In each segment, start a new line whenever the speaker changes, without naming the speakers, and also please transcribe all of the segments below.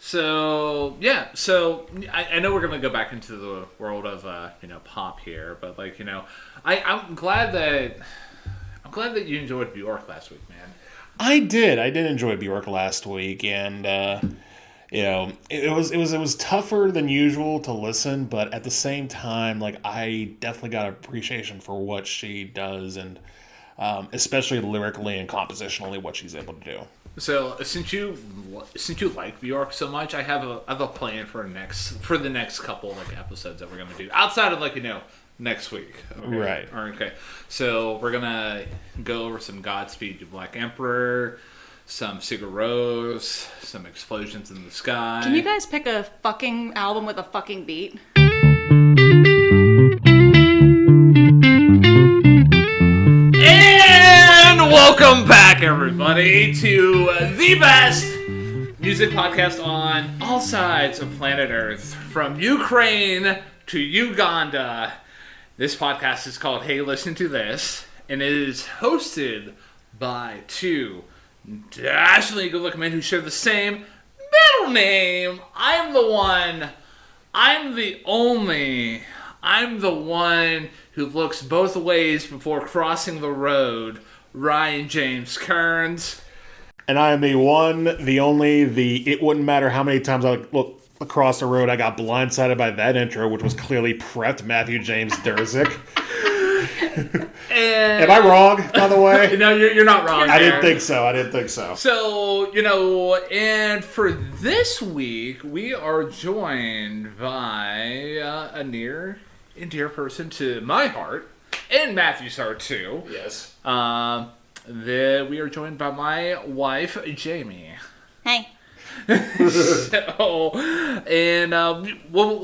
So yeah, I know we're gonna go back into the world of pop here, but I'm glad that you enjoyed Bjork last week, man.
I did. I did enjoy Bjork last week, and it was tougher than usual to listen, but at the same time, like I definitely got appreciation for what she does, and especially lyrically and compositionally, what she's able to do.
So since you like Bjork so much, I have a plan for the next couple episodes that we're gonna do outside of next week. Okay?
Right.
Okay. So we're gonna go over some Godspeed to Black Emperor, some Sigur Rós, some Explosions in the Sky.
Can you guys pick a fucking album with a fucking beat?
And welcome back, everybody, to the best music podcast on all sides of planet Earth, from Ukraine to Uganda. This podcast is called Hey, Listen to This, and it is hosted by two dashingly good-looking men who share the same middle name. I'm the one who looks both ways before crossing the road, Ryan James Kearns.
And I am the one, the only, it wouldn't matter how many times I look across the road, I got blindsided by that intro, which was clearly prepped Matthew James Durzik. Am I wrong, by the way?
No, you're not wrong.
I didn't think so.
So, and for this week, we are joined by a near and dear person to my heart, and Matthew's heart too.
Yes.
We are joined by my wife, Jamie.
Hey.
We'll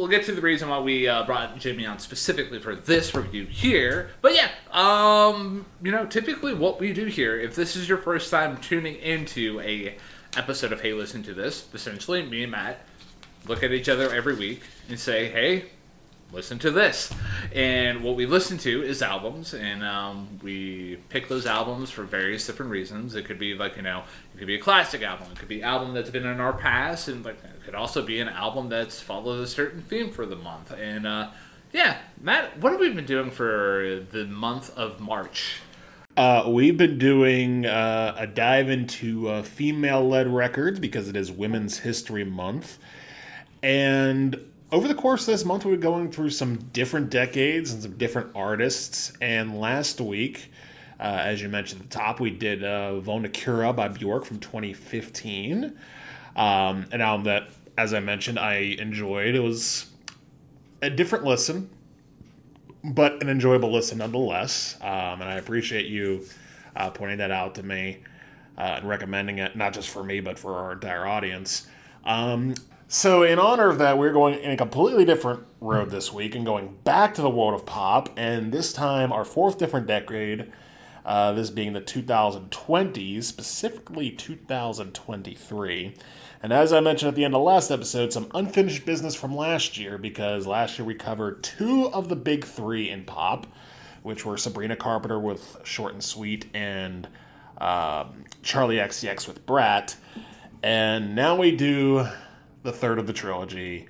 get to the reason why we brought Jamie on specifically for this review here. But yeah, typically what we do here, if this is your first time tuning into a episode of Hey, Listen to This, essentially me and Matt look at each other every week and say, hey, listen to this. And what we listen to is albums, and we pick those albums for various different reasons. It could be it could be a classic album. It could be an album that's been in our past, and it could also be an album that's followed a certain theme for the month. And Matt, what have we been doing for the month of March?
We've been doing a dive into female-led records because it is Women's History Month. And over the course of this month, we're going through some different decades and some different artists. And last week, as you mentioned at the top, we did Vonakura by Bjork from 2015. An album that, as I mentioned, I enjoyed. It was a different listen, but an enjoyable listen nonetheless. And I appreciate you pointing that out to me and recommending it, not just for me, but for our entire audience. So in honor of that, we're going in a completely different road this week and going back to the world of pop, and this time our fourth different decade, this being the 2020s, specifically 2023. And as I mentioned at the end of last episode, some unfinished business from last year, because last year we covered two of the big three in pop, which were Sabrina Carpenter with Short and Sweet and Charlie XCX with Brat. And now we do the third of the trilogy,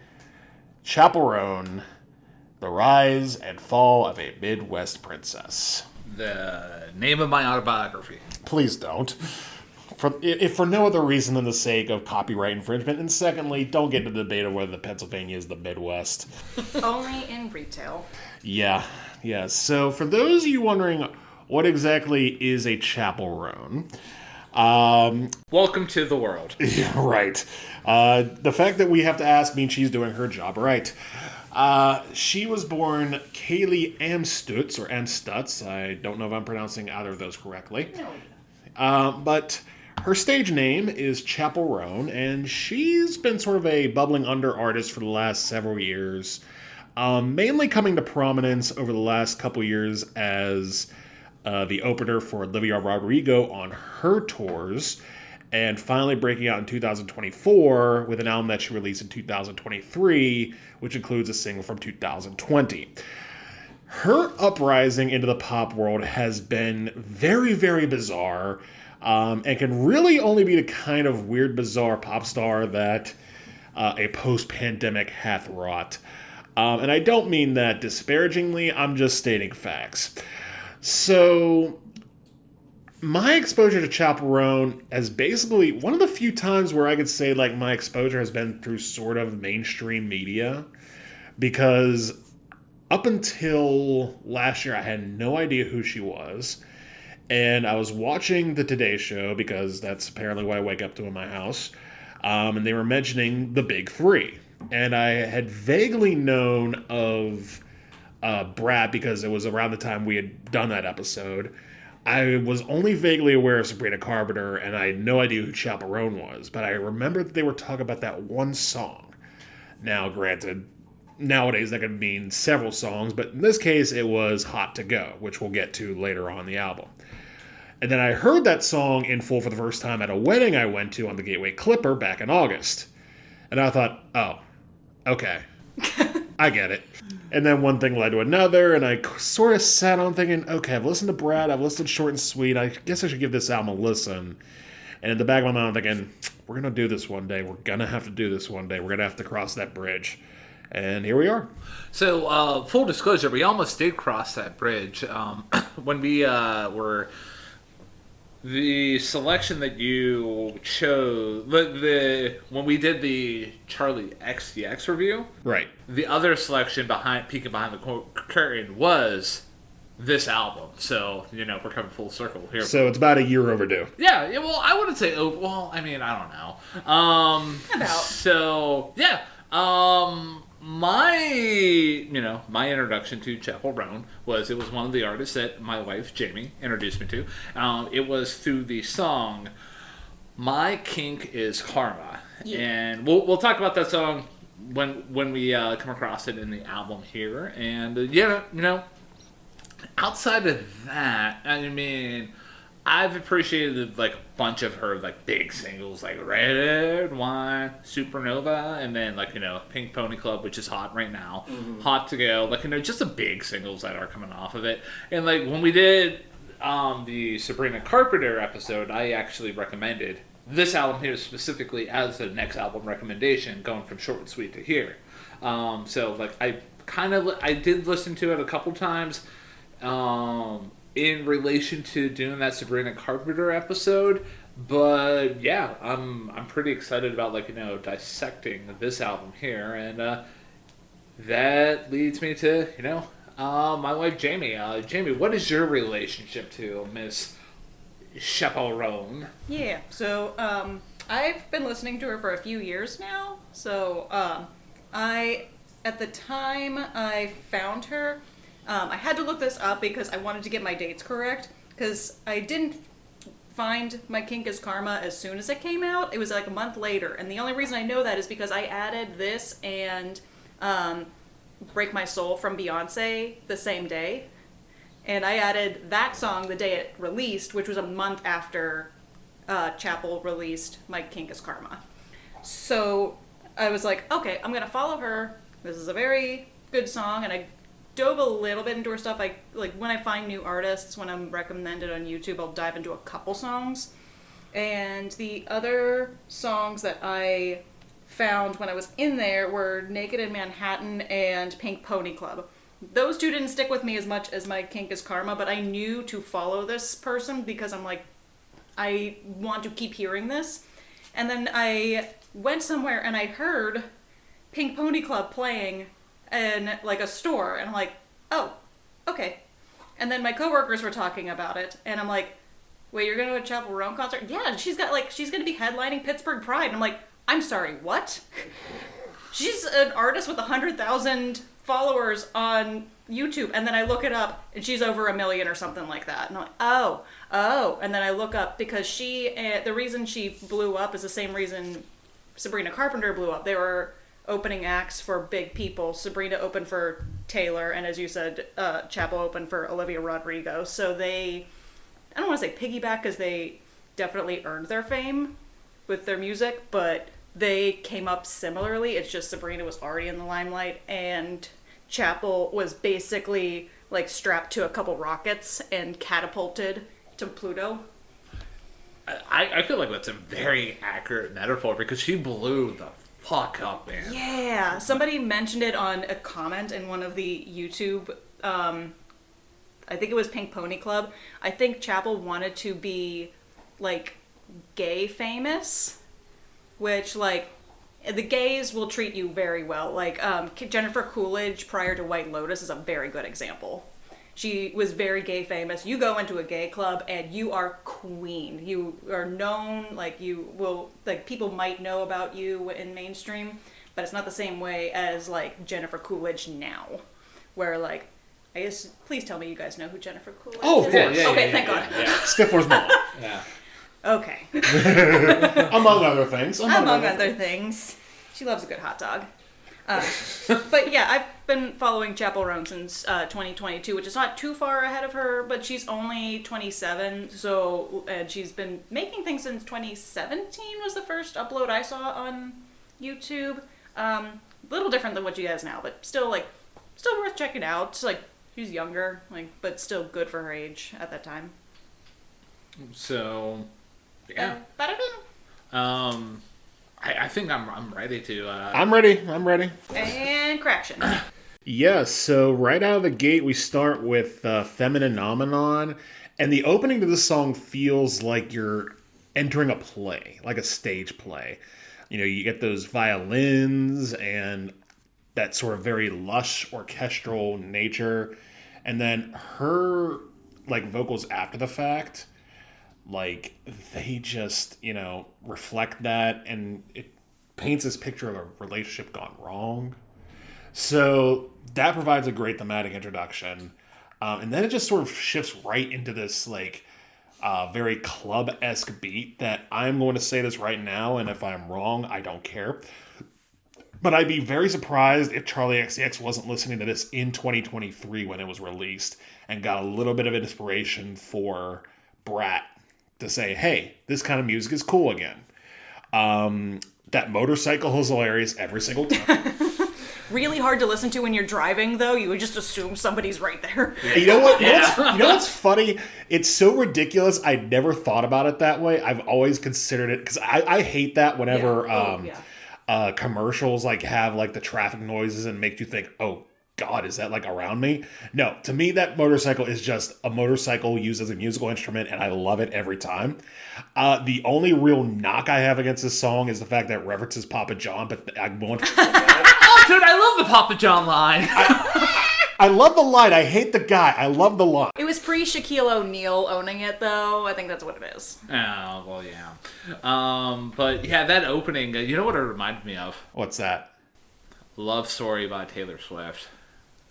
Chappell, Roan, The Rise and Fall of a Midwest Princess.
The name of my autobiography.
Please don't. If for no other reason than the sake of copyright infringement, and secondly, don't get into the debate of whether Pennsylvania is the Midwest.
Only in retail.
Yeah. So for those of you wondering what exactly is a Chappell Roan,
welcome to the world.
Right. The fact that we have to ask means she's doing her job right. She was born Kaylee Amstutz, or Amstutz. I don't know if I'm pronouncing either of those correctly.
No.
But her stage name is Chappell Roan, and she's been sort of a bubbling under artist for the last several years, mainly coming to prominence over the last couple years as the opener for Olivia Rodrigo on her tours, and finally breaking out in 2024 with an album that she released in 2023, which includes a single from 2020. Her uprising into the pop world has been very, very bizarre, and can really only be the kind of weird, bizarre pop star that a post-pandemic hath wrought. And I don't mean that disparagingly, I'm just stating facts. So, my exposure to Chappell Roan is basically one of the few times where I could say like my exposure has been through sort of mainstream media, because up until last year I had no idea who she was, and I was watching the Today Show because that's apparently what I wake up to in my house, and they were mentioning the big three, and I had vaguely known of Brat because it was around the time we had done that episode. I was only vaguely aware of Sabrina Carpenter, and I had no idea who Chappell Roan was, but I remember that they were talking about that one song. Now, granted, nowadays that could mean several songs, but in this case it was Hot to Go, which we'll get to later on in the album. And then I heard that song in full for the first time at a wedding I went to on the Gateway Clipper back in August. And I thought, oh, okay, I get it. And then one thing led to another, and I sort of sat on thinking, okay, I've listened to Brad, I've listened to Short and Sweet, I guess I should give this album a listen. And in the back of my mind, I'm thinking, we're going to do this one day. We're going to have to do this one day. We're going to have to cross that bridge. And here we are.
So, full disclosure, we almost did cross that bridge. When we were... The selection that you chose, when we did the Charlie XCX review,
right?
The other selection peeking behind the curtain was this album. So we're coming full circle here.
So it's about a year overdue.
Yeah. Well, I wouldn't say over. Well, I mean, I don't know.
About.
So yeah. My introduction to Chappell Roan was one of the artists that my wife Jamie introduced me to. It was through the song "My Kink Is Karma," and we'll talk about that song when we come across it in the album here. And outside of that, I mean, I've appreciated like a bunch of her like big singles like Red Wine, Supernova, and then like Pink Pony Club, which is hot right now, Hot to Go, like just the big singles that are coming off of it. And like when we did the Sabrina Carpenter episode, I actually recommended this album here specifically as the next album recommendation, going from Short and Sweet to here. So like I did listen to it a couple times. In relation to doing that Sabrina Carpenter episode, but yeah, I'm pretty excited about dissecting this album here, and that leads me to my wife Jamie. Jamie, what is your relationship to Miss Chappell Roan?
Yeah, so I've been listening to her for a few years now. So at the time I found her, I had to look this up because I wanted to get my dates correct, because I didn't find My Kink Is Karma as soon as it came out. It was like a month later, and the only reason I know that is because I added this and Break My Soul from Beyonce the same day, and I added that song the day it released, which was a month after Chappell released My Kink Is Karma. So I was like, okay, I'm gonna follow her. This is a very good song, and I dove a little bit into her stuff. I like when I find new artists, when I'm recommended on YouTube, I'll dive into a couple songs. And the other songs that I found when I was in there were Naked in Manhattan and Pink Pony Club. Those two didn't stick with me as much as My Kink Is Karma, but I knew to follow this person because I'm like, I want to keep hearing this. And then I went somewhere and I heard Pink Pony Club playing in like a store, and I'm like, oh, okay. And then my coworkers were talking about it, and I'm like, wait, you're going to a Chappell Roan concert? Yeah, she's going to be headlining Pittsburgh Pride. And I'm like, I'm sorry, what? She's an artist with 100,000 followers on YouTube, and then I look it up, and she's over 1 million or something like that. And I'm like, oh. And then I look up, because the reason she blew up is the same reason Sabrina Carpenter blew up. They were opening acts for big people. Sabrina opened for Taylor, and as you said, Chappell opened for Olivia Rodrigo. So they, I don't want to say piggyback, because they definitely earned their fame with their music, but they came up similarly. It's just Sabrina was already in the limelight, and Chappell was basically like strapped to a couple rockets and catapulted to Pluto.
I feel like that's a very accurate metaphor, because she blew the fuck up, man.
Yeah, somebody mentioned it on a comment in one of the YouTube, I think it was Pink Pony Club. I think Chappell wanted to be, like, gay famous, which, like, the gays will treat you very well. Like, Jennifer Coolidge prior to White Lotus is a very good example. She was very gay famous. You go into a gay club and you are queen. You are known, like you will, like people might know about you in mainstream, but it's not the same way as like Jennifer Coolidge now, where like, I guess, please tell me you guys know who Jennifer Coolidge is.
Oh, of course.
Okay, thank God.
Stifler's mom.
Yeah.
Okay.
Among other things.
Among other things. She loves a good hot dog. But yeah, I've been following Chappell Roan since 2022, which is not too far ahead of her, but she's only 27, so, and she's been making things since 2017 was the first upload I saw on YouTube. A little different than what she has now, but still, like, still worth checking out. It's like, she's younger, like, but still good for her age at that time.
So, yeah.
Bada bing.
I think I'm ready to.
I'm ready.
And Craction.
Yes, so right out of the gate, we start with Feminine Nomenon, and the opening to this song feels like you're entering a play, like a stage play. You know, you get those violins and that sort of very lush orchestral nature, and then her, like, vocals after the fact, like, they just, you know, reflect that, and it paints this picture of a relationship gone wrong. So that provides a great thematic introduction. And then it just sort of shifts right into this, like, very club-esque beat that I'm going to say this right now, and if I'm wrong, I don't care. But I'd be very surprised if Charlie XCX wasn't listening to this in 2023 when it was released and got a little bit of inspiration for Brat to say, hey, this kind of music is cool again. That motorcycle is hilarious every single time.
Really hard to listen to when you're driving, though. You would just assume somebody's right there.
You know what? You know what's funny? It's so ridiculous. I never thought about it that way. I've always considered it, because I hate that whenever commercials like have like the traffic noises and make you think, oh God, is that like around me? No, to me that motorcycle is just a motorcycle used as a musical instrument, and I love it every time. The only real knock I have against this song is the fact that it references Papa John, but I won't.
Oh, dude, I love the Papa John line.
I love the line. I hate the guy. I love the line.
It was pre-Shaquille O'Neal owning it, though. I think that's what it is.
Oh, well, yeah. But yeah, that opening, you know what it reminded me of?
What's that?
Love Story by Taylor Swift.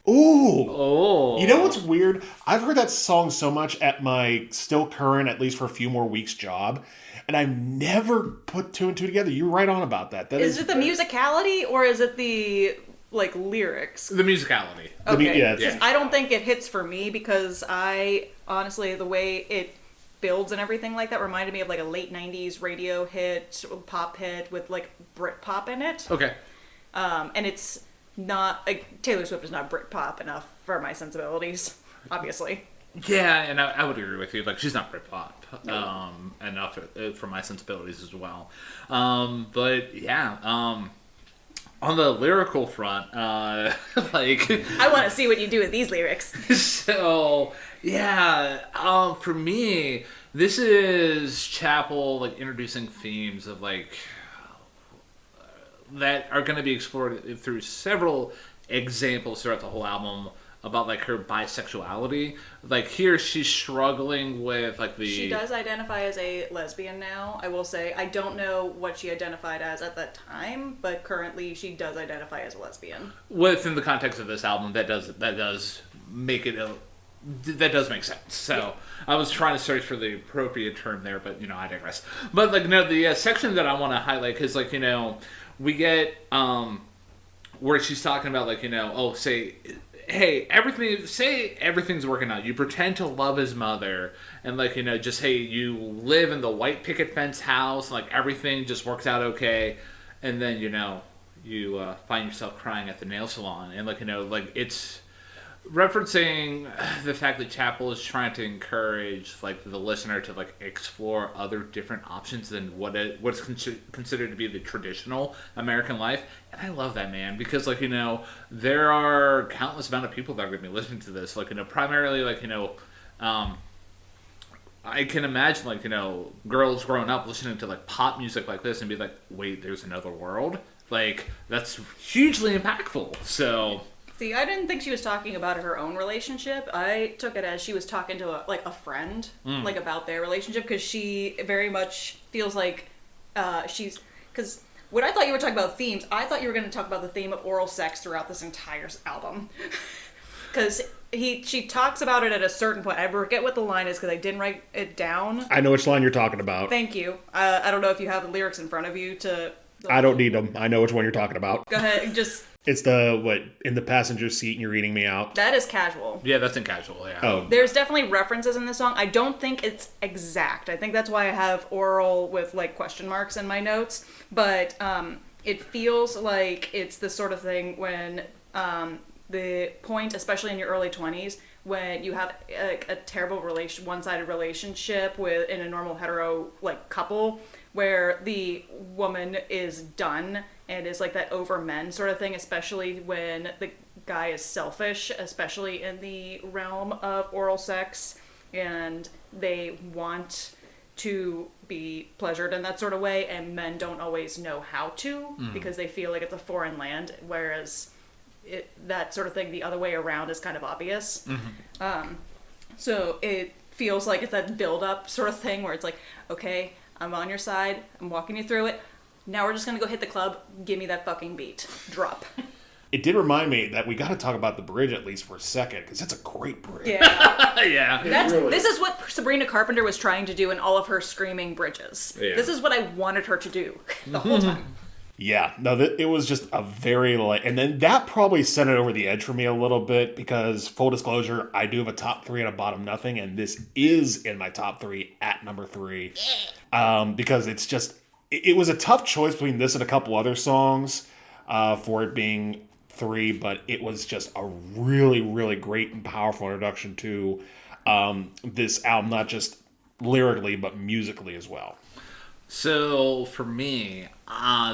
Ooh.
Oh.
You know what's weird? I've heard that song so much at my still current, at least for a few more weeks, job, and I've never put two and two together. You're right on about that.
Is it the musicality, or is it the, like, lyrics?
The musicality.
Okay.
Yeah.
I don't think it hits for me, because I, honestly, the way it builds and everything like that reminded me of, like, a late 90s radio hit, pop hit with, like, Britpop in it.
Okay.
And it's not, like, Taylor Swift is not Britpop enough for my sensibilities, obviously.
Yeah, and I would agree with you. Like, she's not Britpop enough for my sensibilities as well. But yeah, on the lyrical front, like,
I want to see what you do with these lyrics.
So yeah, for me, this is Chappell, like, introducing themes of, like, that are going to be explored through several examples throughout the whole album about, like, her bisexuality. Like, here she's struggling with, like, the...
She does identify as a lesbian now, I will say. I don't know what she identified as at that time, but currently she does identify as a lesbian.
Within the context of this album, that does make it that does make sense. So yeah. I was trying to search for the appropriate term there, but, you know, I digress. But, like, no, the section that I want to highlight, because, like, you know, we get where she's talking about, like, you know, hey, everything's working out. You pretend to love his mother, and, like, you know, just, hey, you live in the white picket fence house, like, everything just works out okay, and then, you know, you find yourself crying at the nail salon, and, like, you know, like, it's referencing the fact that Chappell is trying to encourage like the listener to like explore other different options than what's considered to be the traditional American life, and I love that, man, because like there are countless amount of people that are going to be listening to this, like primarily like I can imagine like girls growing up listening to like pop music like this and be like, wait, there's another world, like that's hugely impactful. So.
See, I didn't think she was talking about her own relationship. I took it as she was talking to a friend, like about their relationship, because she very much feels like she's... Because when I thought you were talking about themes, I thought you were going to talk about the theme of oral sex throughout this entire album. Because she talks about it at a certain point. I forget what the line is because I didn't write it down.
I know which line you're talking about.
Thank you. I don't know if you have the lyrics in front of you to...
I don't need them. I know which one you're talking about.
Go ahead, just...
It's the, in the passenger seat and you're eating me out?
That is Casual.
Yeah, that's in Casual, yeah.
Oh.
There's definitely references in this song. I don't think it's exact. I think that's why I have oral with, like, question marks in my notes. But it feels like it's the sort of thing when the point, especially in your early 20s, when you have a terrible one-sided relationship in a normal hetero, like, couple, where the woman is done and is like that over men sort of thing, especially when the guy is selfish, especially in the realm of oral sex, and they want to be pleasured in that sort of way, and men don't always know how to because they feel like it's a foreign land, whereas that sort of thing the other way around is kind of obvious. So it feels like it's that build-up sort of thing where it's like, okay, I'm on your side, I'm walking you through it, now we're just gonna go hit the club, give me that fucking beat. Drop.
It did remind me that we got to talk about the bridge at least for a second, because it's a great bridge.
Yeah.
Yeah.
This is what Sabrina Carpenter was trying to do in all of her screaming bridges.
Yeah.
This is what I wanted her to do the whole time.
Yeah, no, it was just a very and then that probably sent it over the edge for me a little bit, because full disclosure, I do have a top 3 and a bottom nothing, and this is in my top 3 at number 3. Because it's just, it was a tough choice between this and a couple other songs for it being 3, but it was just a really, really great and powerful introduction to this album, not just lyrically, but musically as well.
So for me,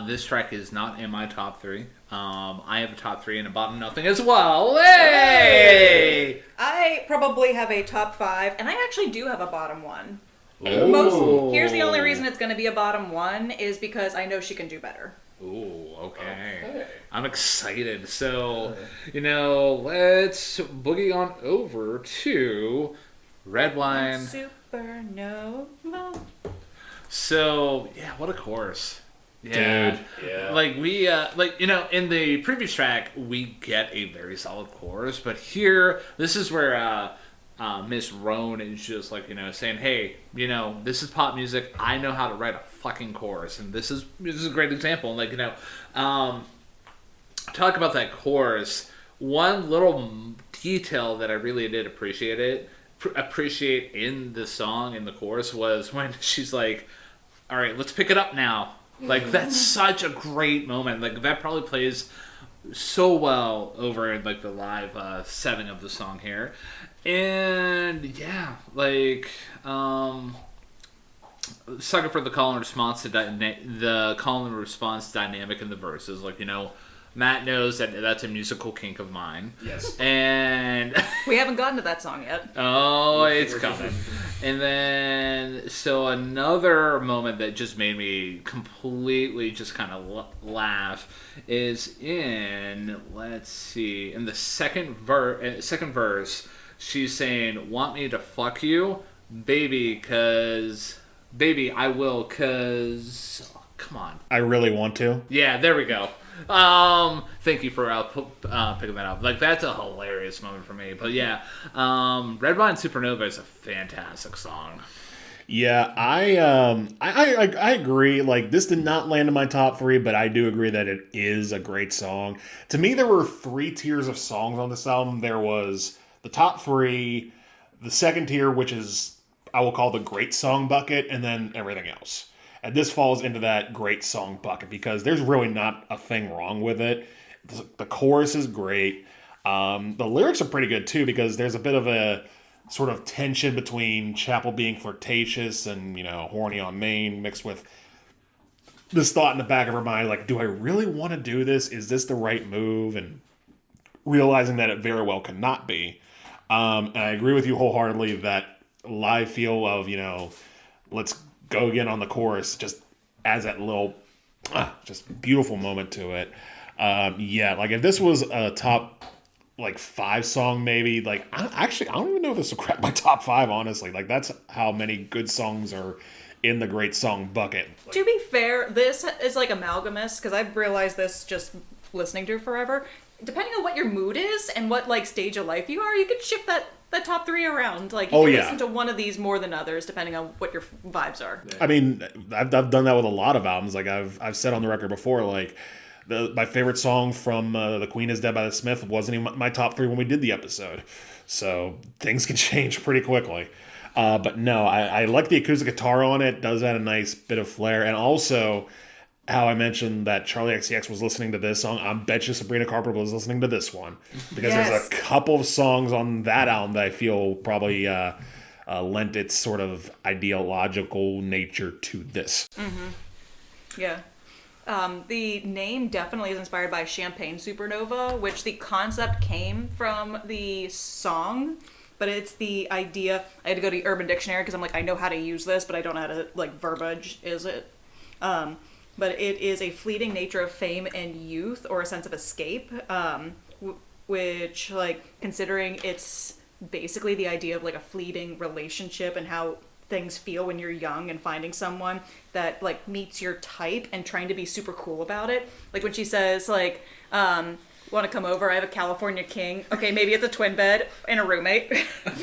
this track is not in my top 3. I have a top 3 and a bottom nothing as well. Hey!
I probably have a top 5, and I actually do have a bottom 1. Here's the only reason it's going to be a bottom 1 is because I know she can do better.
Ooh, okay. I'm excited. So, let's boogie on over to Red Wine.
Supernova.
So, yeah, what a chorus. Yeah.
Dude. Yeah.
Like, we, in the previous track, we get a very solid chorus, but here, this is where, Miss Roan is just like, saying, hey, this is pop music. I know how to write a fucking chorus, and this is a great example. Like, talk about that chorus. One little detail that I really did appreciate in the song, in the chorus, was when she's like, all right, let's pick it up now. Like, that's such a great moment. Like, that probably plays so well over in, like, the live setting of the song here. And, yeah, like, sucker for the call and response dynamic in the verses. Like, Matt knows that that's a musical kink of mine.
Yes.
And
we haven't gotten to that song yet.
Oh, it's coming. And then, so another moment that just made me completely just kind of laugh is in the second verse, she's saying, want me to fuck you? Baby, I will, cause... Oh, come on.
I really want to.
Yeah, there we go. Thank you for picking that up. Like, that's a hilarious moment for me. But yeah, Red Wine Supernova is a fantastic song.
Yeah, I agree. Like, this did not land in my top 3, but I do agree that it is a great song. To me, there were 3 tiers of songs on this album. There was the top 3, the second tier, which is, I will call the great song bucket, and then everything else. And this falls into that great song bucket because there's really not a thing wrong with it. The chorus is great. The lyrics are pretty good too because there's a bit of a sort of tension between Chappell being flirtatious and, horny on main mixed with this thought in the back of her mind, like, do I really want to do this? Is this the right move? And realizing that it very well cannot be. And I agree with you wholeheartedly that live feel of, let's go again on the chorus just adds that little, just beautiful moment to it. Like if this was a top, 5 song maybe, I don't even know if this will crack my top 5, honestly. Like, that's how many good songs are in the great song bucket.
To be fair, this is amalgamous, because I've realized this just listening to it forever. Depending on what your mood is and what stage of life you are, you can shift that top 3 around. You can listen to one of these more than others, depending on what your vibes are.
I mean, I've done that with a lot of albums. I've said on the record before, my favorite song from The Queen Is Dead by the Smith wasn't even my top 3 when we did the episode. So things can change pretty quickly. But no, I like the acoustic guitar on it. Does add a nice bit of flair. And also, how I mentioned that Charlie XCX was listening to this song, I bet you Sabrina Carpenter was listening to this one. Because there's a couple of songs on that album that I feel probably lent its sort of ideological nature to this.
Mm-hmm. Yeah. The name definitely is inspired by Champagne Supernova, which the concept came from the song, but it's the idea. I had to go to the Urban Dictionary because I'm I know how to use this, but I don't know how to, verbiage is it. But it is a fleeting nature of fame and youth, or a sense of escape, which, considering it's basically the idea of, a fleeting relationship and how things feel when you're young and finding someone that, meets your type and trying to be super cool about it. When she says, want to come over? I have a California king. Okay, maybe it's a twin bed and a roommate.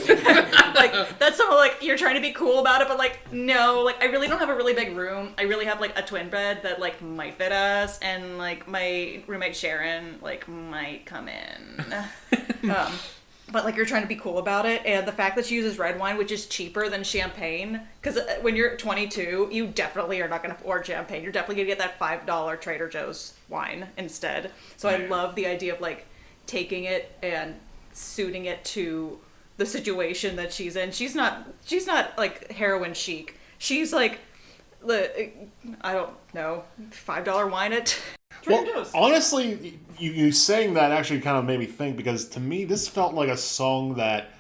That's something you're trying to be cool about it, but no, I really don't have a really big room. I really have a twin bed that might fit us, and my roommate Sharon might come in. But you're trying to be cool about it, and the fact that she uses red wine, which is cheaper than champagne, because when you're 22, you definitely are not going to afford champagne. You're definitely going to get that $5 Trader Joe's wine instead. So I love the idea of taking it and suiting it to the situation that she's in. She's not heroin chic. She's I don't know, $5 wine at Trader Joe's.
Honestly, you saying that actually kind of made me think, because to me this felt like a song that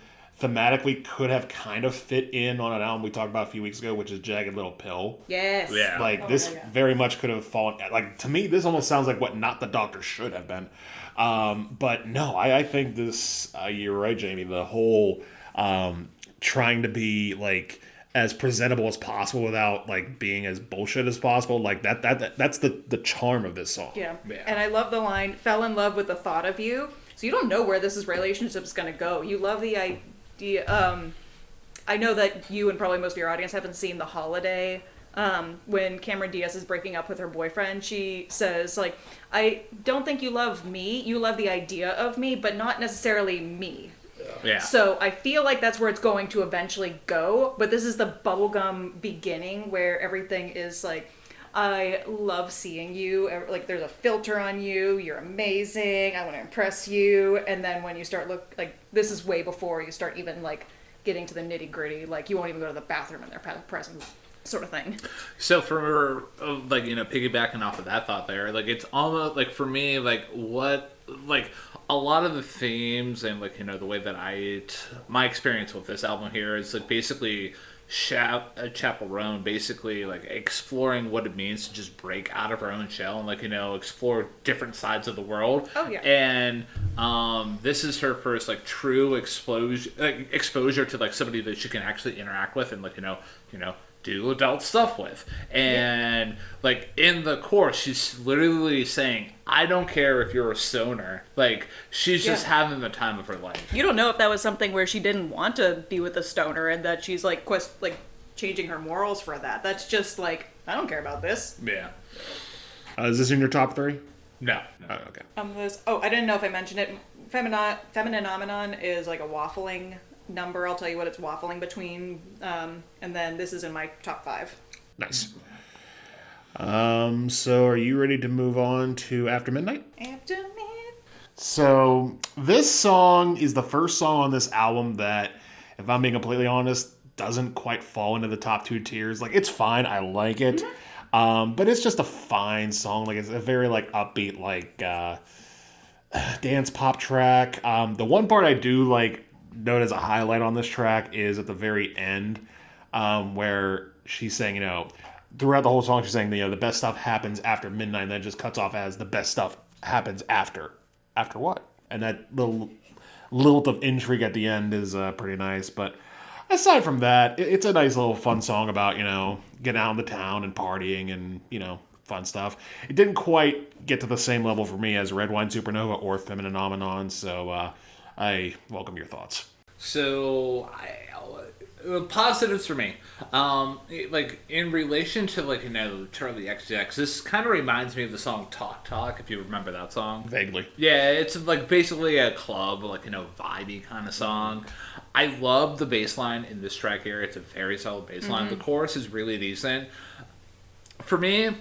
thematically could have kind of fit in on an album we talked about a few weeks ago, which is Jagged Little Pill.
Yes.
Yeah. This very much could have fallen. To me, this almost sounds like what Not the Doctor should have been. But no, I think this. You're right, Jamie. The whole trying to be as presentable as possible without being as bullshit as possible. That's the charm of this song.
Yeah. And I love the line, "Fell in love with the thought of you." So you don't know where this relationship is going to go. You love the idea. I know that you and probably most of your audience haven't seen The Holiday. When Cameron Diaz is breaking up with her boyfriend, she says, I don't think you love me. You love the idea of me, but not necessarily me.
Yeah.
So I feel that's where it's going to eventually go. But this is the bubblegum beginning where everything is I love seeing you. There's a filter on you. You're amazing. I want to impress you. And then when you start this is way before you start even getting to the nitty gritty. You won't even go to the bathroom in their presence, sort of thing.
So for piggybacking off of that thought there, it's almost for me what a lot of the themes and the way that my experience with this album here is basically Chappell Roan basically exploring what it means to just break out of her own shell and explore different sides of the world.
Oh yeah.
And this is her first true exposure to somebody that she can actually interact with and do adult stuff with. And in the chorus she's literally saying, I don't care if you're a stoner. She's just having the time of her life. You
don't know if that was something where she didn't want to be with a stoner and that she's changing her morals for that. That's just I don't care about this.
Yeah.
Is this in your top 3?
No.
Oh, okay.
I didn't know if I mentioned it. Femininomenon is a waffling number. I'll tell you what it's waffling between, and then this is in my top 5.
Nice. So are you ready to move on to After Midnight?
After Midnight.
So this song is the first song on this album that, if I'm being completely honest, doesn't quite fall into the top two tiers. Like, it's fine. I like it. But it's just a fine song. Like, it's a very, like, upbeat, like, dance pop track. The one part I do, like, note as a highlight on this track is at the very end, where she's saying, throughout the whole song, she's saying, the best stuff happens after midnight, and then it just cuts off as the best stuff happens after. After what? And that little lilt of intrigue at the end is pretty nice. But aside from that, it's a nice little fun song about, getting out in the town and partying and, fun stuff. It didn't quite get to the same level for me as Red Wine Supernova or Feminine Phenomenon, so I welcome your thoughts.
So, positives for me. Like, in relation to, like, Charlie XCX, this kind of reminds me of the song Talk Talk, if you remember that song.
Vaguely.
Yeah, it's, like, basically a club, like, vibey kind of song. I love the bass line in this track here. It's a very solid bass line. The chorus is really decent. For me, I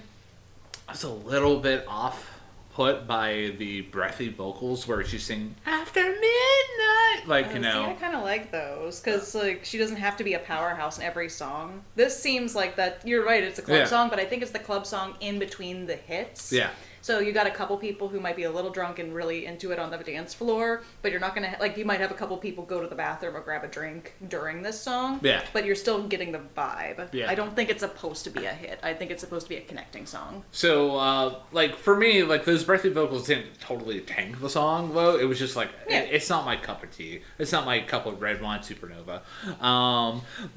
was a little bit off put by the breathy vocals where she's singing after midnight, like
See, I kind of like those because like she doesn't have to be a powerhouse in every song. This seems like that. You're right, it's a club song, but I think it's the club song in between the hits.
Yeah.
So you got a couple people who might be a little drunk and really into it on the dance floor, but you're not gonna like you might have a couple people go to the bathroom or grab a drink during this song.
Yeah.
But you're still getting the vibe.
Yeah.
I don't think it's supposed to be a hit. I think it's supposed to be a connecting song.
So, like, for me, like, those breathy vocals didn't totally tank the song, though. It was just, like, it's not my cup of tea. It's not my cup of Red Wine Supernova.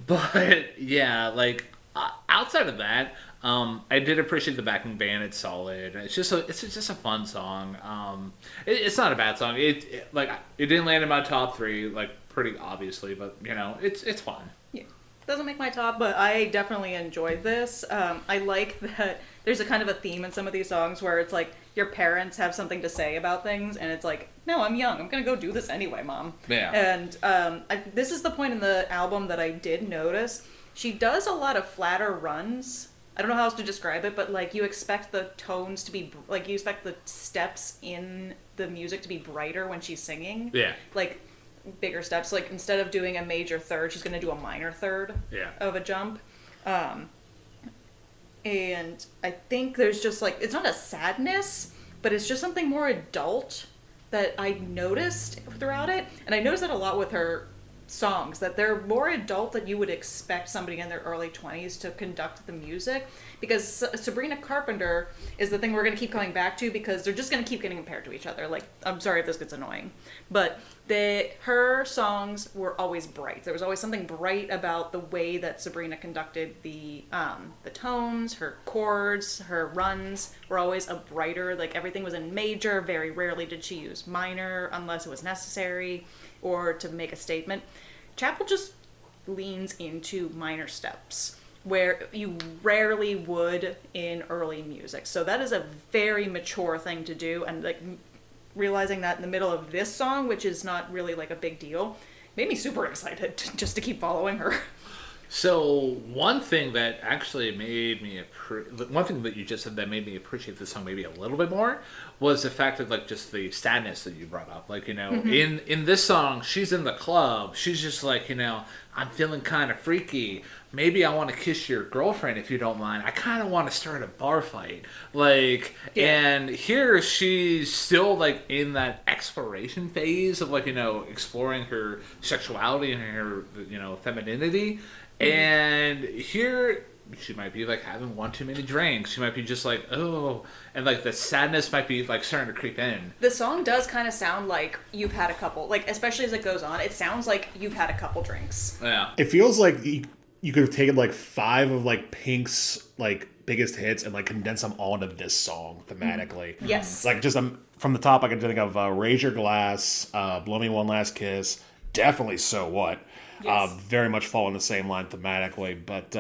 But, yeah, like, outside of that, I did appreciate the backing band. It's solid. It's just a fun song. It's not a bad song. It didn't land in my top three, like, pretty obviously, but, it's fun.
Yeah. Doesn't make my top, but I definitely enjoyed this. I like that there's a kind of a theme in some of these songs where it's like your parents have something to say about things, and it's like, no, I'm young. I'm going to go do this anyway, Mom.
Yeah.
And this is the point in the album that I did notice. She does a lot of flatter runs. I don't know how else to describe it, but like you expect the tones to be, like you expect the steps in the music to be brighter when she's singing.
Yeah.
Like bigger steps. Like instead of doing a major third, she's going to do a minor third of a jump. And I think there's just like, it's not a sadness, but it's just something more adult that I noticed throughout it. And I noticed that a lot with her songs, that they're more adult than you would expect somebody in their early 20s to conduct the music, because Sabrina Carpenter is the thing we're going to keep coming back to, because they're just going to keep getting compared to each other. Like, I'm sorry if this gets annoying, but her songs were always bright. There was always something bright about the way that Sabrina conducted the tones, her chords, her runs were always a brighter, like everything was in major. Very rarely did she use minor unless it was necessary or to make a statement. Chappell just leans into minor steps where you rarely would in early music. So that is a very mature thing to do, and like realizing that in the middle of this song, which is not really like a big deal, made me super excited just to keep following her.
So one thing that actually made me one thing that you just said that made me appreciate this song maybe a little bit more was the fact of like just the sadness that you brought up. Like, in this song, she's in the club. She's just like, I'm feeling kind of freaky. Maybe I want to kiss your girlfriend if you don't mind. I kind of want to start a bar fight. Like, and here she's still like in that exploration phase of like, exploring her sexuality and her, femininity. And here she might be like having one too many drinks. She might be just like, oh, and like the sadness might be like starting to creep in.
The song does kind of sound like you've had a couple, like especially as it goes on, it sounds like you've had a couple drinks.
Yeah.
It feels like you could have taken like 5 of like Pink's like biggest hits and like condensed them all into this song thematically.
Yes.
Like just from the top, I can think of Raise Your Glass, Blow Me One Last Kiss, definitely So What. Yes. Very much fall in the same line thematically, but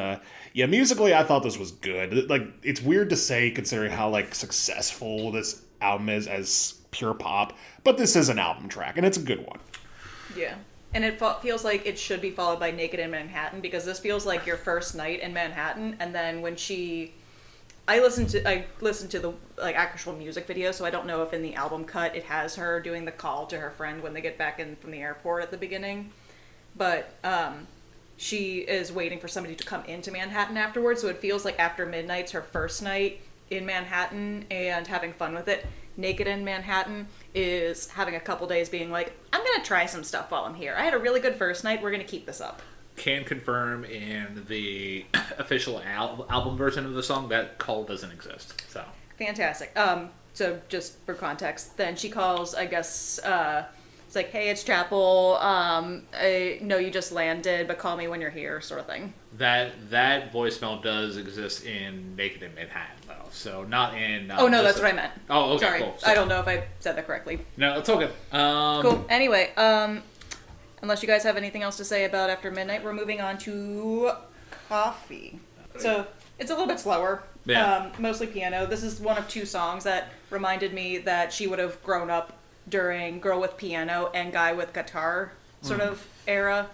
musically I thought this was good. Like, it's weird to say considering how like successful this album is as pure pop, but this is an album track and it's a good one.
Yeah, and it feels like it should be followed by Naked in Manhattan, because this feels like your first night in Manhattan, and then when she I listened to the like actual music video, so I don't know if in the album cut it has her doing the call to her friend when they get back in from the airport at the beginning. But she is waiting for somebody to come into Manhattan afterwards, so it feels like After Midnight's her first night in Manhattan and having fun with it. Naked in Manhattan is having a couple days being like, I'm gonna try some stuff while I'm here. I had a really good first night. We're gonna keep this up.
Can confirm in the official album version of the song that call doesn't exist. So
fantastic. So just for context, then she calls, I guess, it's like, hey, it's Chappell. I know you just landed, but call me when you're here, sort of thing.
That voicemail does exist in Naked in Manhattan, though. So not in.
Oh no, that's what I meant.
Oh, okay,
sorry.
cool.
I don't know if I said that correctly.
No, it's all good.
Cool. Anyway, unless you guys have anything else to say about After Midnight, we're moving on to Coffee. So it's a little bit slower.
Yeah.
Mostly piano. This is one of two songs that reminded me that she would have grown up during Girl with Piano and Guy with Guitar sort of era.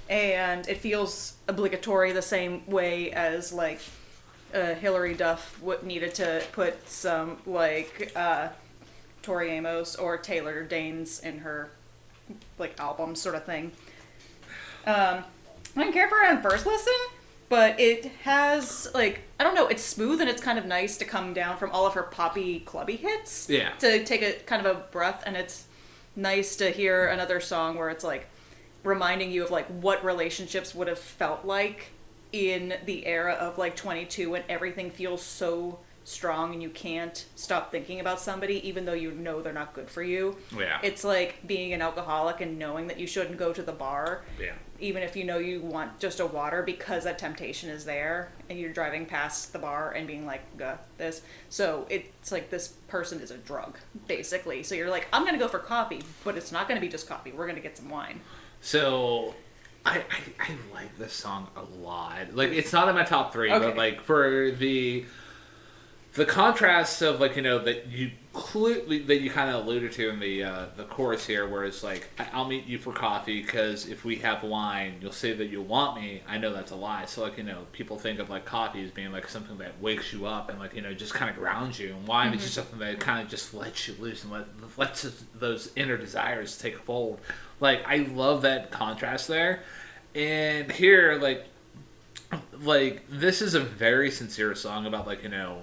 And it feels obligatory the same way as like Hilary Duff needed to put some like Tori Amos or Taylor Danes in her like album sort of thing. I didn't care for it on first listen, but it has like, I don't know, it's smooth and it's kind of nice to come down from all of her poppy clubby hits.
Yeah.
To take a kind of a breath, and it's nice to hear another song where it's like reminding you of like what relationships would have felt like in the era of like 22 when everything feels so strong and you can't stop thinking about somebody even though you know they're not good for you.
Yeah.
It's like being an alcoholic and knowing that you shouldn't go to the bar.
Yeah.
Even if you know you want just a water because that temptation is there and you're driving past the bar and being like, this. So it's like this person is a drug, basically. So you're like, I'm going to go for coffee, but it's not going to be just coffee. We're going to get some wine.
So I like this song a lot. Like, it's not in my top three,
Okay.
but like for the contrast of like, you know, that you clearly, that you kind of alluded to in the chorus here, where it's like, I'll meet you for coffee because if we have wine, you'll say that you want me. I know that's a lie. So like, you know, people think of like coffee as being like something that wakes you up and like, you know, just kind of grounds you. And wine is just something that kind of just lets you loose and lets those inner desires take hold. Like, I love that contrast there. And here, like this is a very sincere song about like, you know,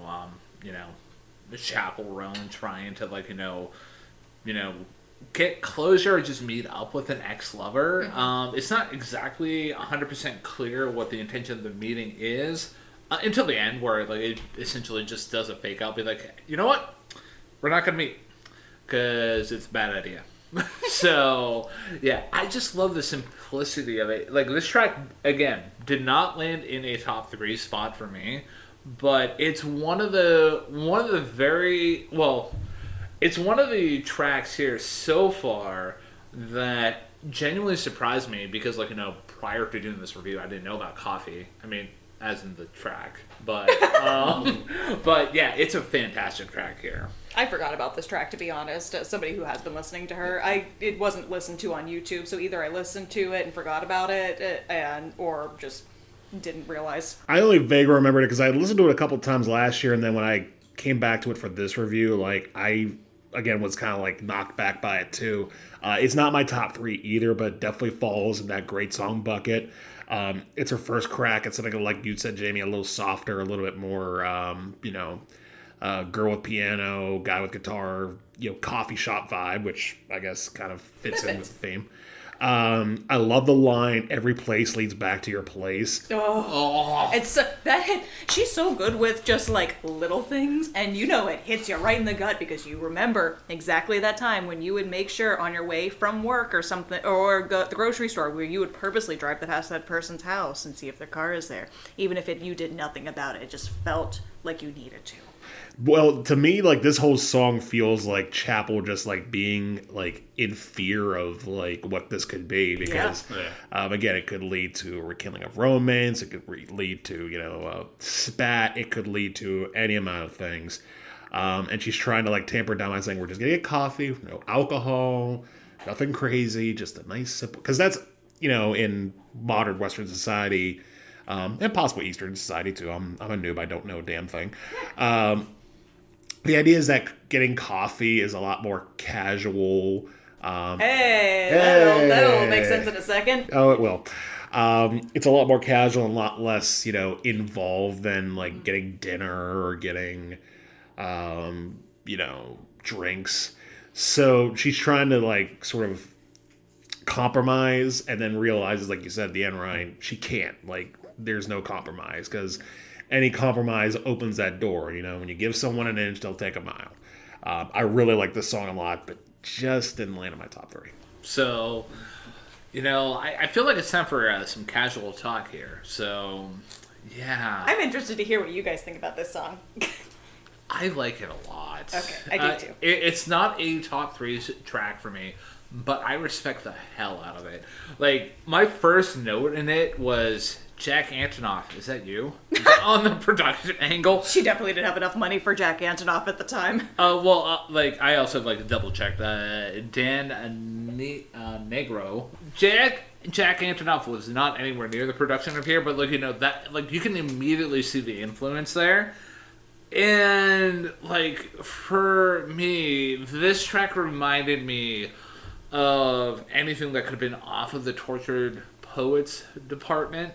Chappell Roan trying to like, you know, get closure or just meet up with an ex-lover. Mm-hmm. It's not exactly 100% clear what the intention of the meeting is until the end, where like it essentially just does a fake out, be like, you know what, we're not gonna meet because it's a bad idea. So yeah, I just love the simplicity of it. Like, this track again did not land in a top 3 spot for me, but it's one of the it's one of the tracks here so far that genuinely surprised me, because like, you know, prior to doing this review I didn't know about Coffee. I mean, as in the track, but but yeah, it's a fantastic track here.
I forgot about this track, to be honest. As somebody who has been listening to her, it wasn't listened to on YouTube, so either I listened to it and forgot about it, or just didn't realize.
I only vaguely remembered it because I listened to it a couple times last year, and then when I came back to it for this review, like, I again was kind of like knocked back by it too. It's not my top 3 either, but definitely falls in that great song bucket. It's her first crack at something, like you said, Jamie, a little softer, a little bit more, girl with piano, guy with guitar, you know, coffee shop vibe, which I guess kind of fits in with the theme. I love the line, "Every place leads back to your place."
Oh. It's she's so good with just like little things, and you know it hits you right in the gut because you remember exactly that time when you would make sure on your way from work or something, or the grocery store, where you would purposely drive past that person's house and see if their car is there, even if you did nothing about it. It just felt like you needed to.
Well, to me, like, this whole song feels like Chappell just like being like in fear of like what this could be, because again, it could lead to a rekindling of romance, it could lead to, you know, spat, it could lead to any amount of things, and she's trying to like tamper it down by saying, we're just gonna get coffee, no alcohol, nothing crazy, just a nice simple, because that's, you know, in modern Western society, and possibly Eastern society too. I'm a noob. I don't know a damn thing. The idea is that getting coffee is a lot more casual.
That'll make sense in a second.
Oh, it will. It's a lot more casual and a lot less, involved than like getting dinner or getting, drinks. So she's trying to like sort of compromise and then realizes, like you said at the end, Ryan, she can't. Like, there's no compromise because any compromise opens that door. When you give someone an inch, they'll take a mile. I really like this song a lot, but just didn't land in my top 3.
So, I feel like it's time for some casual talk here. So, yeah.
I'm interested to hear what you guys think about this song.
I like it a lot.
Okay, I do too.
It's not a top 3 track for me, but I respect the hell out of it. Like, my first note in it was, Jack Antonoff, is that you? On the production angle.
She definitely didn't have enough money for Jack Antonoff at the time.
I also double checked. Dan Negro. Jack Antonoff was not anywhere near the production of here, but you can immediately see the influence there. And for me, this track reminded me of anything that could have been off of the Tortured Poets department,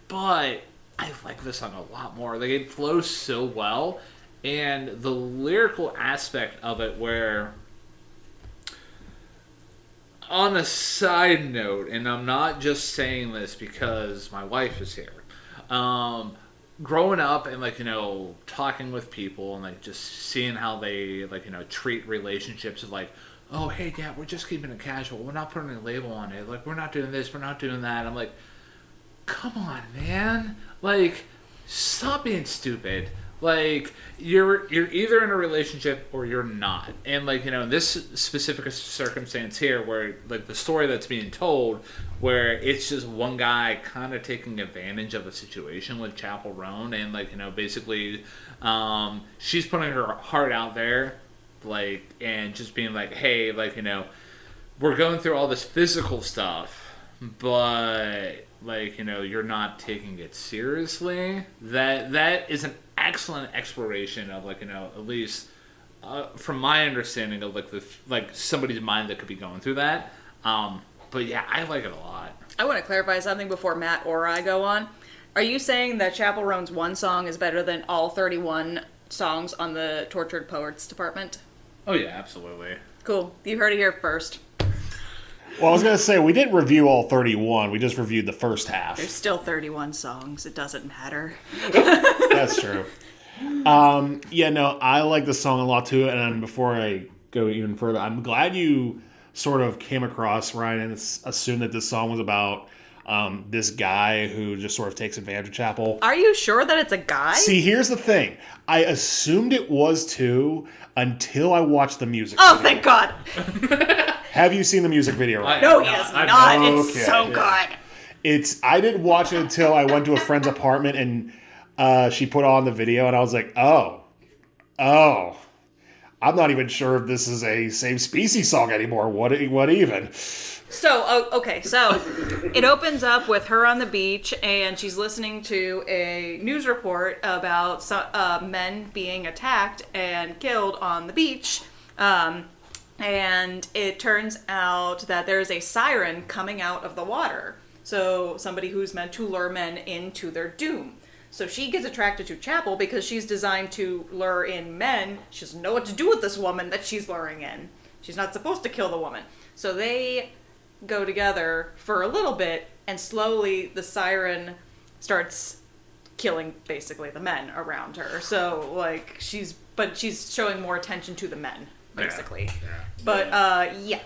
but I like this song a lot more. Like, it flows so well, and the lyrical aspect of it, where, on a side note, and I'm not just saying this because my wife is here, growing up and talking with people and just seeing how they treat relationships of oh, hey, yeah, we're just keeping it casual. We're not putting a label on it. We're not doing this. We're not doing that. I'm like, come on, man. Stop being stupid. You're either in a relationship or you're not. And, in this specific circumstance here where, the story that's being told, where it's just one guy kind of taking advantage of a situation with Chappell Roan and, basically, she's putting her heart out there, and just being hey, we're going through all this physical stuff, but you're not taking it seriously. That is an excellent exploration of at least from my understanding of somebody's mind that could be going through that. But yeah, I like it a lot.
I want to clarify something before Matt or I go on. Are you saying that Chappell Roan's one song is better than all 31 songs on the Tortured Poets department?
Oh yeah, absolutely.
Cool. You heard it here first.
Well, I was going to say, we didn't review all 31. We just reviewed the first half.
There's still 31 songs. It doesn't matter.
That's true. I like the song a lot too. And before I go even further, I'm glad you sort of came across, Ryan, and assumed that this song was about this guy who just sort of takes advantage of Chappell.
Are you sure that it's a guy?
See, here's the thing. I assumed it was too until I watched the music video.
Oh, thank God.
Have you seen the music video, Ryan?
No, he has not. It's so good.
I didn't watch it until I went to a friend's apartment and she put on the video and I was like, oh, I'm not even sure if this is a Same Species song anymore. What even?
So it opens up with her on the beach and she's listening to a news report about men being attacked and killed on the beach. And it turns out that there's a siren coming out of the water. So somebody who's meant to lure men into their doom. So she gets attracted to Chappell because she's designed to lure in men. She doesn't know what to do with this woman that she's luring in. She's not supposed to kill the woman. So they go together for a little bit, and slowly the siren starts killing basically the men around her. So she's showing more attention to the men, basically.
Yeah.
But yeah.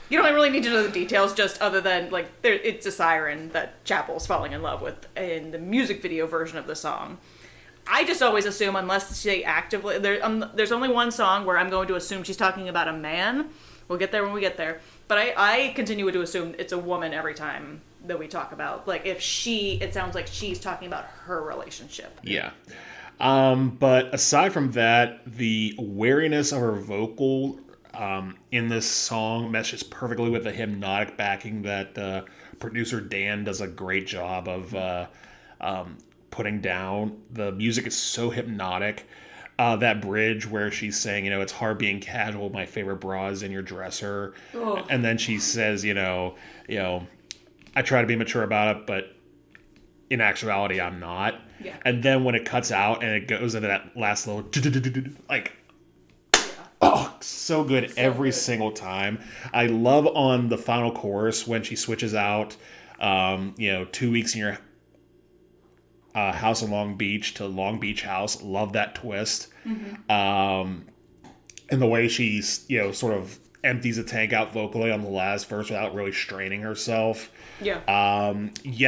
You don't really need to know the details, just other than it's a siren that Chappell's falling in love with in the music video version of the song. I just always assume, unless they actively there's only one song where I'm going to assume she's talking about a man. We'll get there when we get there. But I continue to assume it's a woman every time that we talk about. It sounds like she's talking about her relationship.
Yeah. But aside from that, the wariness of her vocal in this song meshes perfectly with the hypnotic backing that producer Dan does a great job of putting down. The music is so hypnotic. That bridge where she's saying, it's hard being casual. My favorite bra is in your dresser.
Oh.
And then she says, I try to be mature about it, but in actuality, I'm not.
Yeah.
And then when it cuts out and it goes into that last little, like, oh, so good every single time. I love on the final chorus when she switches out, 2 weeks in your house in Long Beach to Long Beach house. Love that twist. And the way she, sort of empties the tank out vocally on the last verse without really straining herself.
Yeah.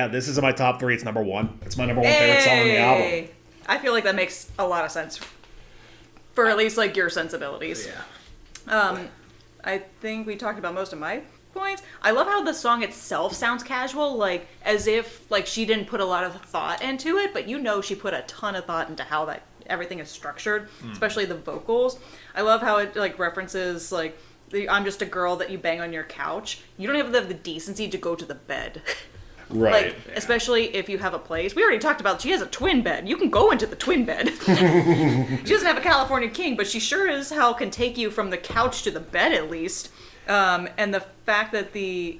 This is in my top 3. It's number 1. It's my number 1 favorite song on the album.
I feel like that makes a lot of sense for at least like your sensibilities.
Yeah.
I think we talked about most of my points. I love how the song itself sounds casual, like as if like she didn't put a lot of thought into it, but she put a ton of thought into how that everything is structured, especially the vocals. I love how it like references like I'm just a girl that you bang on your couch. You don't have the decency to go to the bed.
Right.
Like, especially if you have a place. We already talked about she has a twin bed. You can go into the twin bed. She doesn't have a California king, but she sure as hell can take you from the couch to the bed at least. And the fact that the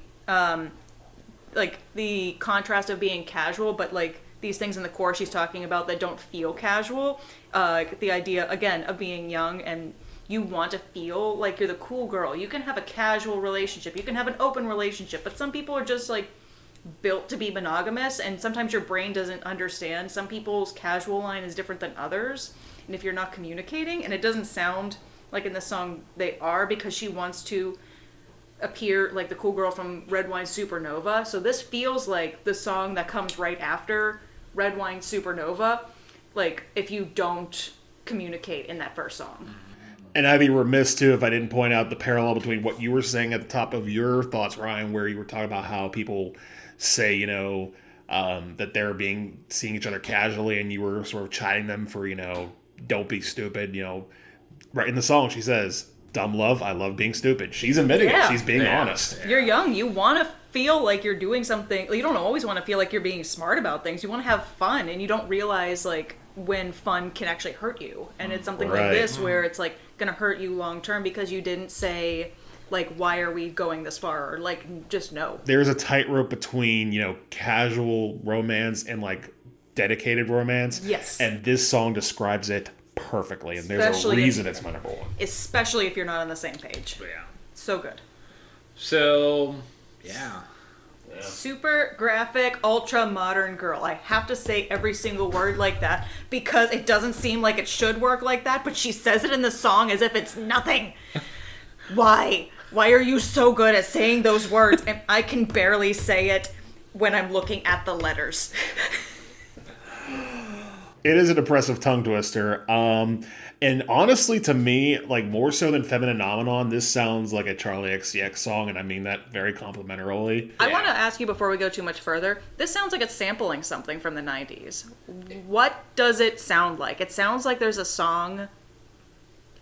contrast of being casual, but like these things in the chorus she's talking about that don't feel casual. The idea, again, of being young and you want to feel like you're the cool girl. You can have a casual relationship. You can have an open relationship. But some people are just like built to be monogamous, and sometimes your brain doesn't understand. Some people's casual line is different than others. And if you're not communicating, and it doesn't sound like in the song they are, because she wants to appear like the cool girl from Red Wine Supernova. So this feels like the song that comes right after Red Wine Supernova, like if you don't communicate in that first song.
And I'd be remiss too if I didn't point out the parallel between what you were saying at the top of your thoughts, Ryan, where you were talking about how people say, that they're seeing each other casually, and you were sort of chiding them for, don't be stupid. Right in the song, she says, "Dumb love, I love being stupid." She's admitting it. She's being honest.
You're young. You want to feel like you're doing something. You don't always want to feel like you're being smart about things. You want to have fun, and you don't realize like when fun can actually hurt you. And it's something like this where it's like going to hurt you long term because you didn't say like, why are we going this far? Or like, just no. There's
a tightrope between, casual romance and like dedicated romance.
Yes.
And this song describes it perfectly. And there's a reason it's my number 1.
Especially if you're not on the same page.
Yeah.
So good.
So, yeah.
Super graphic, ultra modern girl. I have to say every single word like that because it doesn't seem like it should work like that, but she says it in the song as if it's nothing. Why? Why are you so good at saying those words? And I can barely say it when I'm looking at the letters.
It is a depressive tongue twister. And honestly, to me, like more so than Feminine Nomenon, this sounds like a Charlie XCX song, and I mean that very complimentarily.
I want to ask you before we go too much further, this sounds like it's sampling something from the 90s. What does it sound like? It sounds like there's a song,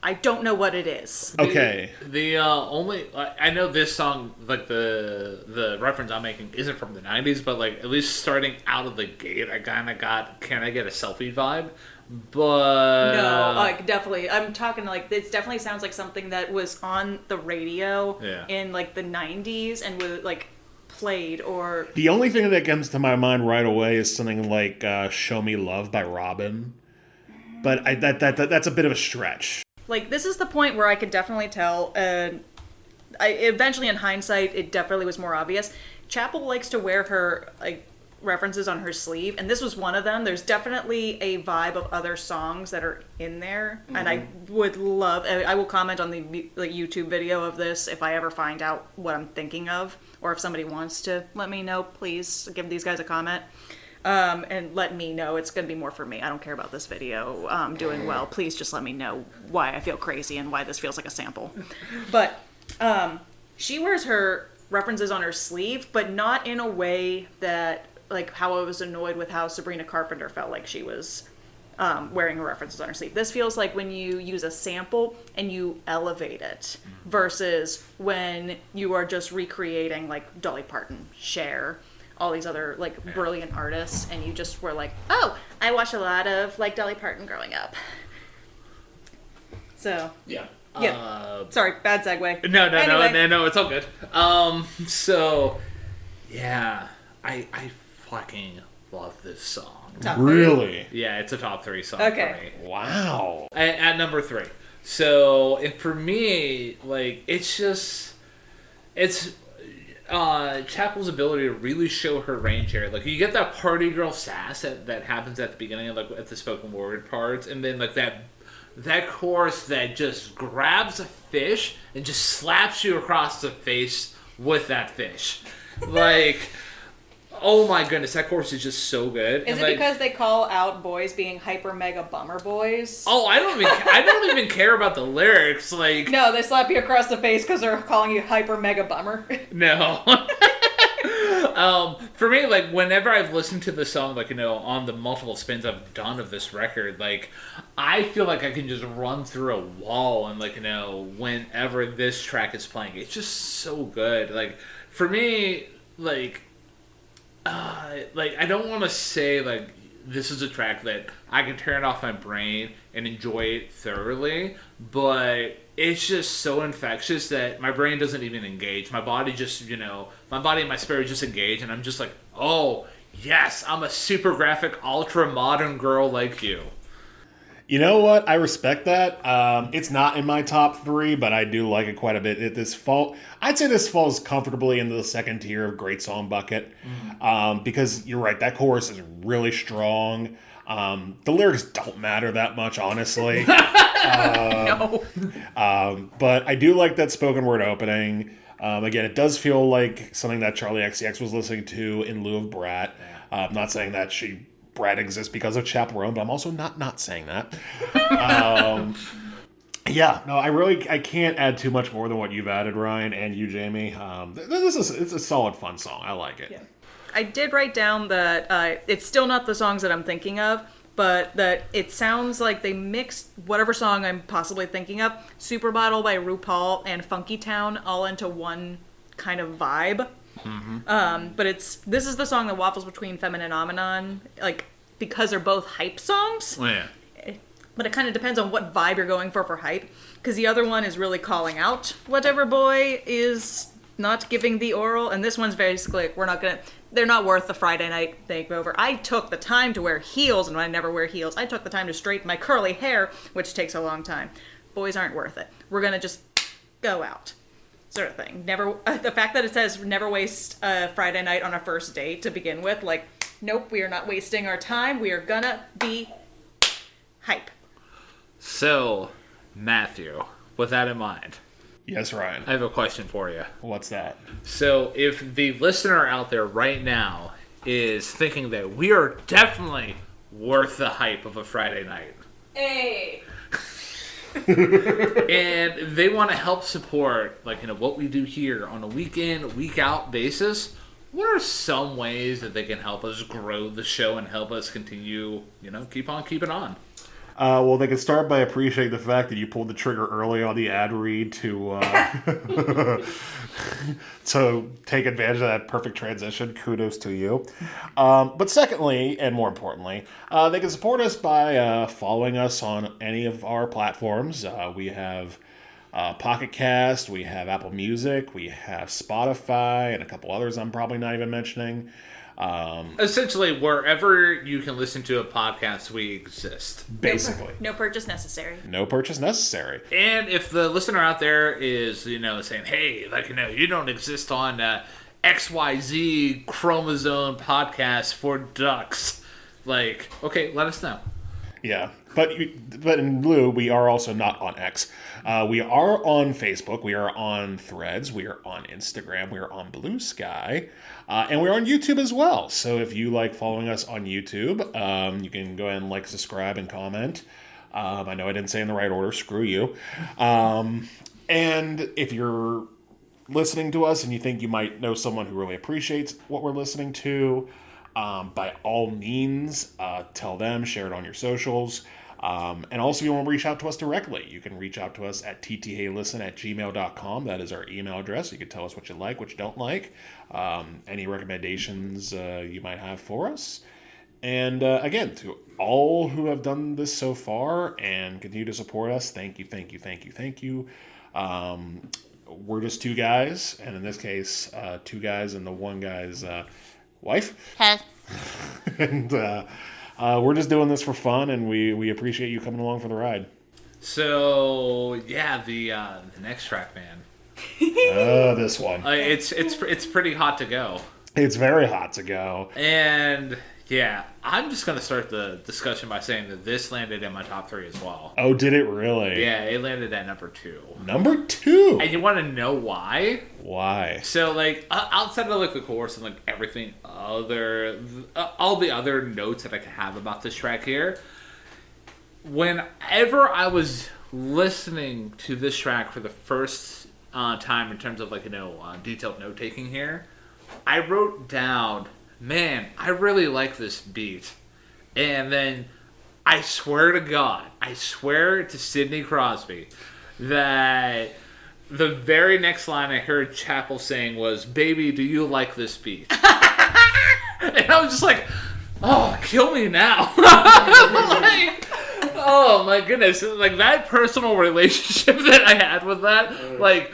I don't know what it is.
Okay.
The only, I know this song, like the reference I'm making isn't from the 90s, but like at least starting out of the gate, I kind of got, can I get a selfie vibe? But
no, like definitely. I'm talking like it definitely sounds like something that was on the radio in like the 90s and was like played or.
The only thing that comes to my mind right away is something like "Show Me Love" by Robin, but that's a bit of a stretch.
Like this is the point where I could definitely tell. Eventually, in hindsight, it definitely was more obvious. Chappell likes to wear her like references on her sleeve, and this was one of them. There's definitely a vibe of other songs that are in there, and I would love, I will comment on the like YouTube video of this if I ever find out what I'm thinking of, or if somebody wants to let me know, please give these guys a comment, and let me know. It's going to be more for me. I don't care about this video doing well. Please just let me know why I feel crazy and why this feels like a sample. But she wears her references on her sleeve, but not in a way that like how I was annoyed with how Sabrina Carpenter felt like she was wearing her references on her sleeve. This feels like when you use a sample and you elevate it versus when you are just recreating like Dolly Parton, Cher, all these other like brilliant artists, and you just were like, oh, I watched a lot of like Dolly Parton growing up. So
Yeah.
sorry, bad segue.
No,
Anyway.
no, it's all good. So, yeah, I fucking love this song.
Top three?
Really?
Yeah, it's a top 3 song
Okay.
for me.
Wow.
At number 3. So, for me, like, it's Chappell's ability to really show her range here. Like, you get that party girl sass that happens at the beginning, like, at the spoken word parts, and then, like, that chorus that just grabs a fish and just slaps you across the face with that fish. Like, oh my goodness, that chorus is just so good.
Is it because they call out boys being hyper mega bummer boys?
Oh, I don't even care about the lyrics. Like,
No, they slap you across the face because they're calling you hyper mega bummer.
no. For me, like, whenever I've listened to the song, like, on the multiple spins I've done of this record, like, I feel like I can just run through a wall and, like, whenever this track is playing, it's just so good. Like, for me, like, I don't want to say, like, this is a track that I can turn off my brain and enjoy it thoroughly, but it's just so infectious that my brain doesn't even engage. My body just, my body and my spirit just engage, and I'm just like, oh, yes, I'm a super graphic, ultra modern girl like you.
You know what? I respect that. It's not in my top 3, but I do like it quite a bit. I'd say this falls comfortably into the second tier of great song bucket, because you're right. That chorus is really strong. The lyrics don't matter that much, honestly.
No.
But I do like that spoken word opening. Again, it does feel like something that Charlie XCX was listening to in lieu of Brat. I'm not saying that Brat exists because of Chappell, but I'm also not saying that. Yeah, no, I can't add too much more than what you've added, Ryan, and you, Jamie. It's a solid, fun song. I like it.
Yeah. I did write down that it's still not the songs that I'm thinking of, but that it sounds like they mixed whatever song I'm possibly thinking of, Supermodel by RuPaul and Funky Town, all into one kind of vibe. Mm-hmm. But this is the song that waffles between Feminine Omenon, like, because they're both hype songs.
Oh, yeah.
But it kind of depends on what vibe you're going for hype, because the other one is really calling out whatever boy is not giving the oral, and this one's basically like, they're not worth the Friday night makeover. I took the time to wear heels, and when I never wear heels, I took the time to straighten my curly hair, which takes a long time. Boys aren't worth it. We're gonna just go out, sort of thing. Never. The fact that it says never waste a Friday night on a first date to begin with, like, nope, we are not wasting our time. We are gonna be hype.
So, Matthew, with that in mind,
Yes, Ryan.
I have a question for you.
What's that?
So, if the listener out there right now is thinking that we are definitely worth the hype of a Friday night,
Hey.
and they want to help support, like, what we do here on a week in, week out basis, what are some ways that they can help us grow the show and help us continue, keep on keeping on?
Well, they can start by appreciating the fact that you pulled the trigger early on the ad read to to take advantage of that perfect transition. Kudos to you. But secondly, and more importantly, they can support us by following us on any of our platforms. We have Pocket Cast, we have Apple Music, we have Spotify, and a couple others I'm probably not even mentioning.
Essentially, wherever you can listen to a podcast, we exist.
Basically.
No purchase necessary.
No purchase necessary.
And if the listener out there is, saying, hey, you don't exist on XYZ chromosome podcast for ducks, okay, let us know.
Yeah, but in lieu, we are also not on X. We are on Facebook. We are on Threads. We are on Instagram. We are on Blue Sky. And we're on YouTube as well. So if you like following us on YouTube, you can go ahead and like, subscribe, and comment. I know I didn't say in the right order. Screw you. And if you're listening to us and you think you might know someone who really appreciates what we're listening to, by all means, tell them, share it on your socials. And also, if you want to reach out to us directly, you can reach out to us at tthaylisten@gmail.com. That is our email address. You can tell us what you like, what you don't like, any recommendations you might have for us. And again, to all who have done this so far and continue to support us, thank you, thank you, thank you, thank you. We're just two guys, and in this case, two guys and the one guy's wife. And we're just doing this for fun, and we appreciate you coming along for the ride.
So yeah, the next track, man.
This one.
It's pretty hot to go.
It's very hot to go.
And yeah, I'm just gonna start the discussion by saying that this landed in my top 3 as well.
Oh, did it really?
Yeah, it landed at number 2.
Number 2.
And you want to know why?
Why?
So like outside of like the chorus and like everything other, all the other notes that I can have about this track here, whenever I was listening to this track for the first time in terms of like detailed note taking here, I wrote down, man, I really like this beat. And then I swear to God, I swear to Sidney Crosby that the very next line I heard Chappell saying was, "Baby, do you like this beat?" And I was just like, oh, kill me now. Like, oh my goodness. Like that personal relationship that I had with that, like,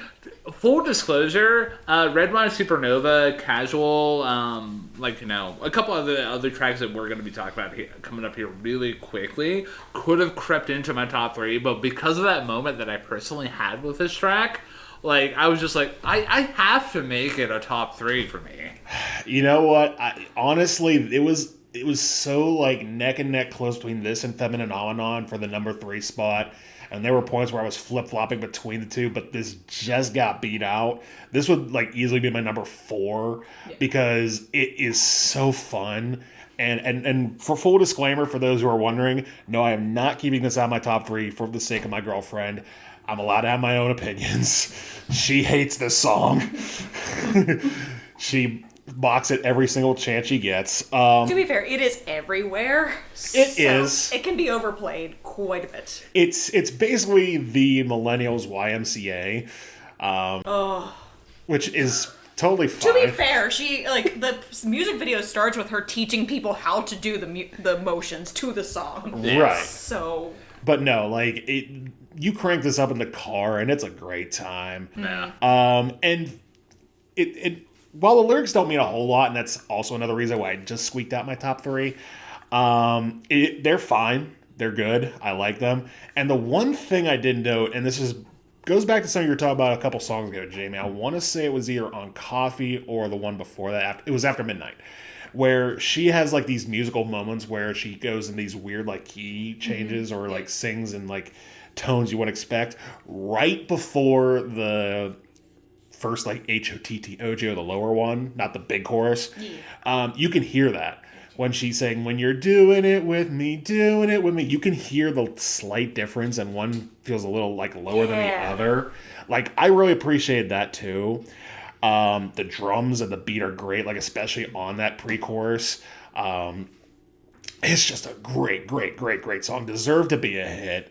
full disclosure, Red Wine Supernova, Casual, a couple of the other tracks that we're going to be talking about here, coming up here really quickly, could have crept into my top 3, but because of that moment that I personally had with this track, like, I was just like, I have to make it a top 3 for me.
You know what? Honestly, it was so, like, neck and neck close between this and Feminine Phenomenon for the number 3 spot. And there were points where I was flip-flopping between the two, but this just got beat out. This would, like, easily be my number 4 because it is so fun. And for full disclaimer, for those who are wondering, no, I am not keeping this out of my top 3 for the sake of my girlfriend. I'm allowed to have my own opinions. She hates this song. She mocks it every single chance she gets.
To be fair, it is everywhere.
It is.
It can be overplayed quite a bit.
It's basically the Millennials YMCA, which is totally fine.
To be fair, she the music video starts with her teaching people how to do the motions to the song.
Right.
So.
But no, like you crank this up in the car and it's a great time.
Yeah.
And it while the lyrics don't mean a whole lot, and that's also another reason why I just squeaked out my top 3, they're fine. They're good. I like them. And the one thing I did note, and this goes back to something you were talking about a couple songs ago, Jamie. I want to say it was either on Coffee or the one before that. It was After Midnight, where she has like these musical moments where she goes in these weird like key changes or like sings in like tones you wouldn't expect right before the first like HOTTOGO, the lower one, not the big chorus. You can hear that when she's saying, "When you're doing it with me, you can hear the slight difference, and one feels a little like lower than the other. Like, I really appreciated that too. The drums and the beat are great, like especially on that pre-chorus. It's just a great song. Deserved to be a hit.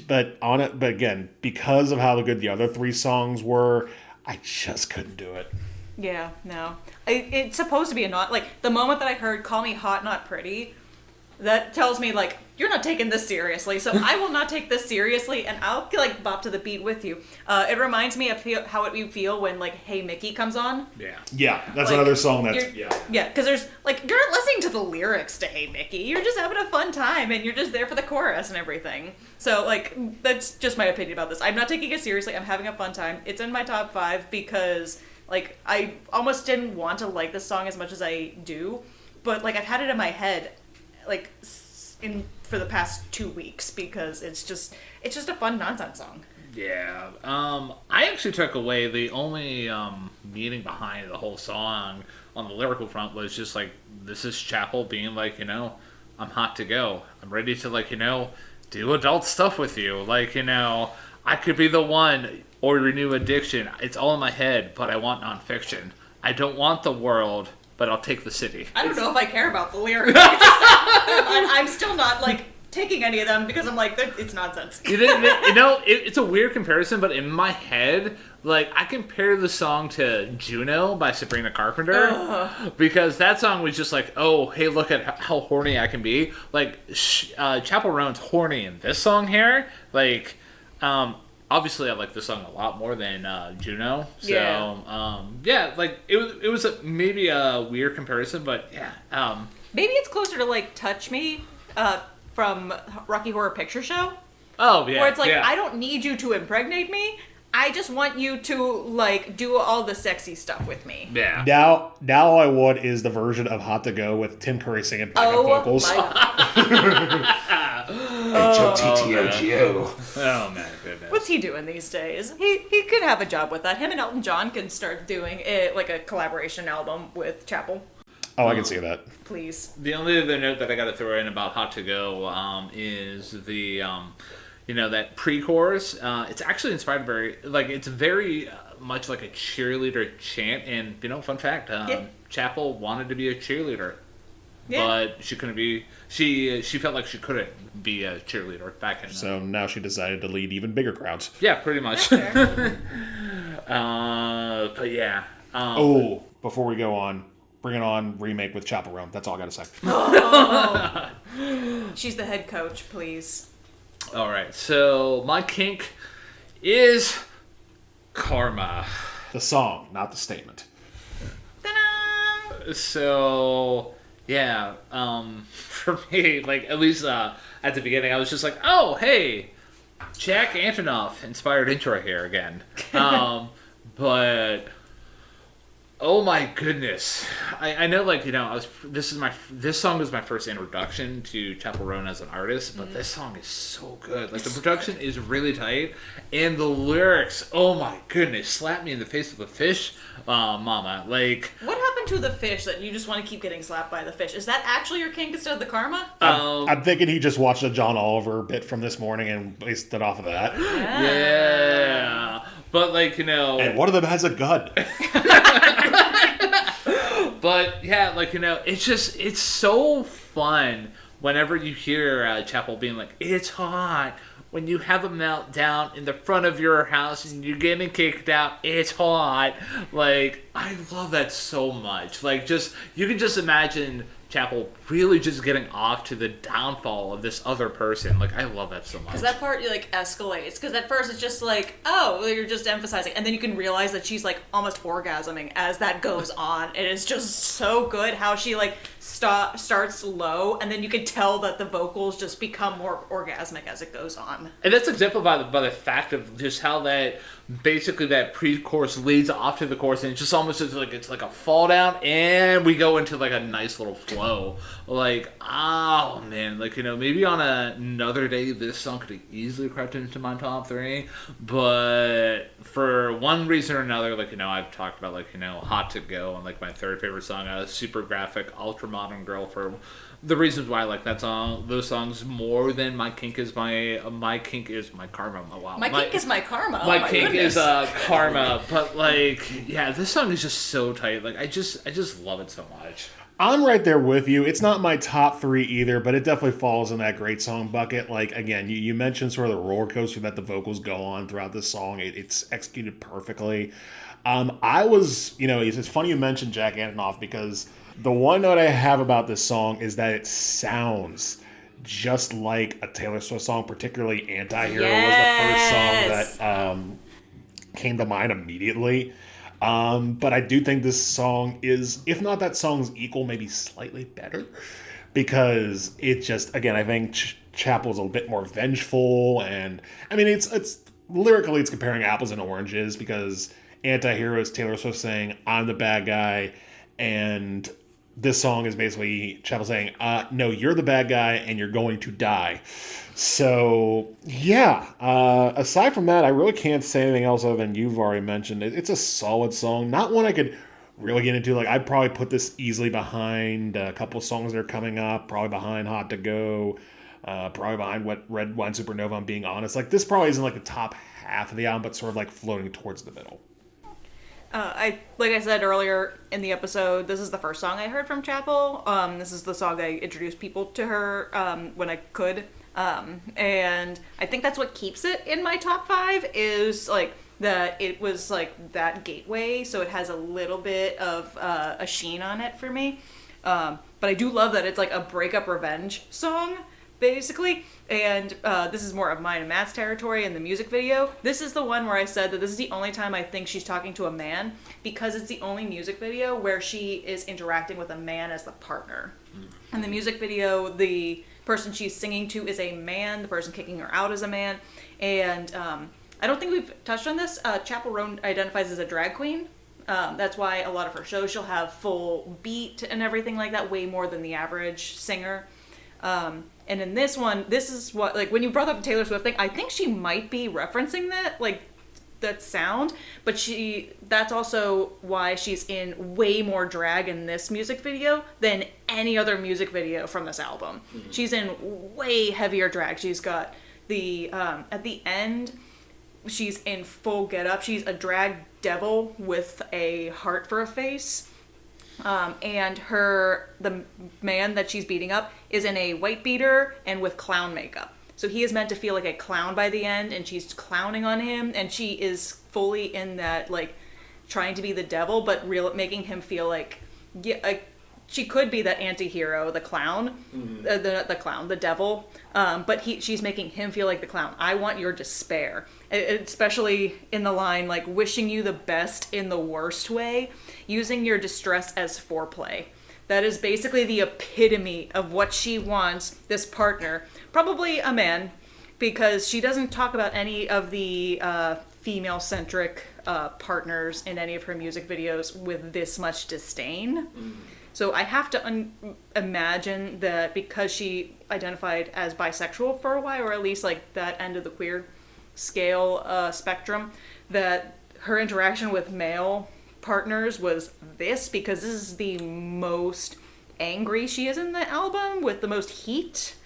But again, because of how good the other 3 songs were, I just couldn't do it.
Yeah, no. It's supposed to be a not, like, the moment that I heard "Call Me Hot, Not Pretty," that tells me, like, you're not taking this seriously, so I will not take this seriously, and I'll, like, bop to the beat with you. It reminds me of how it would feel when, like, "Hey Mickey" comes on.
Yeah, that's
like,
another song that's,
Yeah, because there's, like, you're not listening to the lyrics to "Hey Mickey," you're just having a fun time, and you're just there for the chorus and everything. So, like, that's just my opinion about this. I'm not taking it seriously, I'm having a fun time. It's in my top 5 because, like, I almost didn't want to like this song as much as I do, but, like, I've had it in my head, like, for the past 2 weeks because it's just a fun nonsense song.
Yeah. I actually took away the only meaning behind the whole song on the lyrical front was just like, this is Chappell being like, I'm hot to go. I'm ready to, like, do adult stuff with you. Like, I could be the one or renew addiction. It's all in my head, but I want nonfiction. I don't want the world, but I'll take the city.
I don't know if I care about the lyrics. I'm still not, like, taking any of them because I'm like, it's nonsense.
It's a weird comparison, but in my head, like, I compare the song to Juno by Sabrina Carpenter because that song was just like, oh, hey, look at how horny I can be. Like, Chappell Roan's horny in this song here. Like, obviously I like this song a lot more than Juno. So, like, it was maybe a weird comparison, but yeah.
Maybe it's closer to, like, Touch Me from Rocky Horror Picture Show.
Oh, yeah.
Where it's like,
yeah.
I don't need you to impregnate me. I just want you to, like, do all the sexy stuff with me.
Yeah.
Now all I want is the version of Hot to Go with Tim Curry singing backup vocals.
My God.
H-O-T-T-O-G-O.
Oh, my goodness.
What's he doing these days? He could have a job with that. Him and Elton John can start doing like a collaboration album with Chappell.
Oh, I can see that.
Please.
The only other note that I got to throw in about Hot to Go is the, that pre-chorus. It's actually inspired very, like, it's very much like a cheerleader chant. And, fun fact, Chappell wanted to be a cheerleader.
Yeah.
But she couldn't be, she felt like she couldn't be a cheerleader back in.
So now she decided to lead even bigger crowds.
Yeah, pretty much.
Fair.
But yeah.
Before we go on, bring it on remake with Chappell Roan. That's all I got to say.
Oh. She's the head coach, please.
All right, so my kink is karma.
The song, not the statement.
Ta-da!
So, yeah, for me, like, at least at the beginning, I was just like, oh, hey, Jack Antonoff inspired intro here again. But, oh my goodness. I know, like, this song was my first introduction to Chappell Roan as an artist, but this song is so good. Like, the production is really tight, and the lyrics, oh my goodness, slap me in the face with a fish, mama. Like,
What happened to the fish that you just want to keep getting slapped by the fish? Is that actually your kink instead of the karma?
I'm thinking he just watched a John Oliver bit from this morning and based it off of that.
yeah. But, like,
And one of them has a gun.
But yeah, like, it's so fun whenever you hear Chappell being like, it's hot. When you have a meltdown in the front of your house and you're getting kicked out, it's hot. Like, I love that so much. Like, you can just imagine Chappell really just getting off to the downfall of this other person. Like, I love that so much.
Because that part, like, escalates. Because at first it's just like, oh, you're just emphasizing. And then you can realize that she's, like, almost orgasming as that goes on. And it's just so good how she, like, starts low. And then you can tell that the vocals just become more orgasmic as it goes on.
And that's exemplified by the fact of just how that pre-chorus leads off to the chorus, and it's just almost it's like a fall down, and we go into like a nice little flow. Like, oh man, like, maybe on another day this song could have easily crept into my top 3, but for one reason or another, like, I've talked about, like, Hot to Go and like my third favorite song, Super Graphic Ultra Modern Girl, for the reasons why I like those songs more than my kink is my kink is my karma. Wow.
My kink is my karma.
My kink is karma, but like, yeah, this song is just so tight. Like, I just love it so much.
I'm right there with you. It's not my top 3 either, but it definitely falls in that great song bucket. Like, again, you mentioned sort of the roller coaster that the vocals go on throughout this song. It's executed perfectly. It's funny you mentioned Jack Antonoff, because the one note I have about this song is that it sounds just like a Taylor Swift song, particularly Anti-Hero was the first song that came to mind immediately. But I do think this song is, if not that song's equal, maybe slightly better, because it just, again, I think Chappell's a bit more vengeful, and I mean, it's lyrically it's comparing apples and oranges, because Anti-Hero is Taylor Swift saying, I'm the bad guy, and this song is basically Chappell saying, no, you're the bad guy and you're going to die. So, yeah. Aside from that, I really can't say anything else other than you've already mentioned. It's a solid song. Not one I could really get into. Like, I'd probably put this easily behind a couple of songs that are coming up. Probably behind Hot to Go. Probably behind what Red Wine Supernova, I'm being honest. Like, this probably isn't like the top half of the album, but sort of like floating towards the middle.
Like I said earlier in the episode, this is the first song I heard from Chappell. This is the song I introduced people to her when I could. And I think that's what keeps it in my top 5 is like that it was like that gateway, so it has a little bit of a sheen on it for me. But I do love that it's like a breakup revenge song, basically. And this is more of mine and Matt's territory in the music video. This is the one where I said that this is the only time I think she's talking to a man, because it's the only music video where she is interacting with a man as the partner. In the music video, the person she's singing to is a man, the person kicking her out is a man, and I don't think we've touched on this. Chappell Roan identifies as a drag queen. That's why a lot of her shows she'll have full beat and everything like that, way more than the average singer. And in this one, this is what, like, when you brought up the Taylor Swift thing, I think she might be referencing that, like, that sound, but that's also why she's in way more drag in this music video than any other music video from this album. Mm-hmm. She's in way heavier drag. She's got the, at the end, she's in full getup. She's a drag devil with a heart for a face. And the man that she's beating up is in a white beater and with clown makeup. So he is meant to feel like a clown by the end, and she's clowning on him, and she is fully in that, like, trying to be the devil, but making him feel like, she could be that anti-hero, the clown, the devil, but she's making him feel like the clown. I want your despair, especially in the line, like, wishing you the best in the worst way, using your distress as foreplay. That is basically the epitome of what she wants this partner, probably a man, because she doesn't talk about any of the female-centric partners in any of her music videos with this much disdain. So I have to imagine that because she identified as bisexual for a while, or at least like that end of the queer scale spectrum, that her interaction with male partners was this, because this is the most angry she is in the album, with the most heat,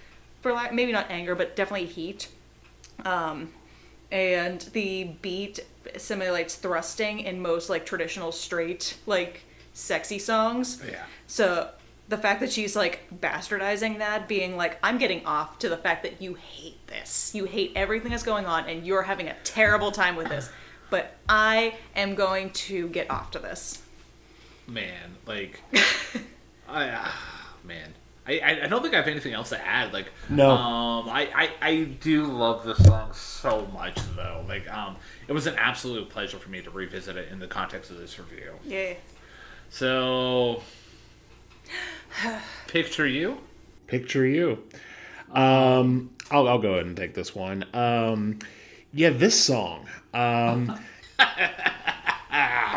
for maybe not anger, but definitely heat. And the beat simulates thrusting in most like traditional straight like sexy songs. Yeah. So the fact that she's like bastardizing that, being like, I'm getting off to the fact that you hate this. You hate everything that's going on and you're having a terrible time with this. But I am going to get off to this.
Man, like, I don't think I have anything else to add. Like,
no,
I do love this song so much, though. Like, it was an absolute pleasure for me to revisit it in the context of this review.
Yeah.
So, picture you.
Picture you. I'll go ahead and take this one. Yeah, this song.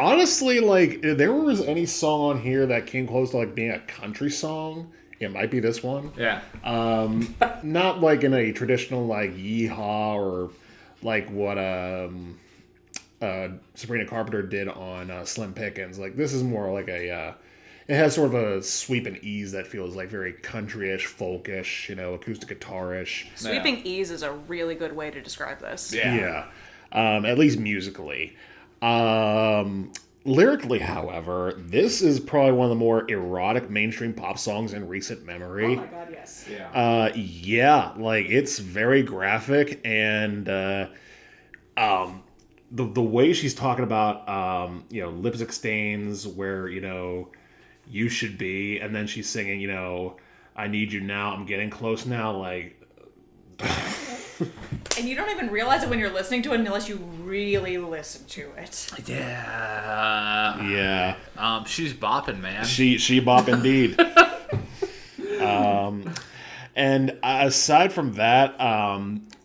Honestly, like, if there was any song on here that came close to like being a country song, it might be this one.
Yeah.
Not like in a traditional like yeehaw or like what Sabrina Carpenter did on Slim Pickens. Like, this is more like it has sort of a sweep and ease that feels like very country-ish, folkish, acoustic guitar-ish.
Sweeping ease is a really good way to describe this.
Yeah. At least musically. Lyrically, however, this is probably one of the more erotic mainstream pop songs in recent memory.
Oh my god, yes.
Yeah, like, it's very graphic, and the way she's talking about lipstick stains where you should be, and then she's singing I need you now, I'm getting close now, like.
And you don't even realize it when you're listening to it unless you really listen to it.
Yeah. She's bopping, man.
She bop indeed. And aside from that,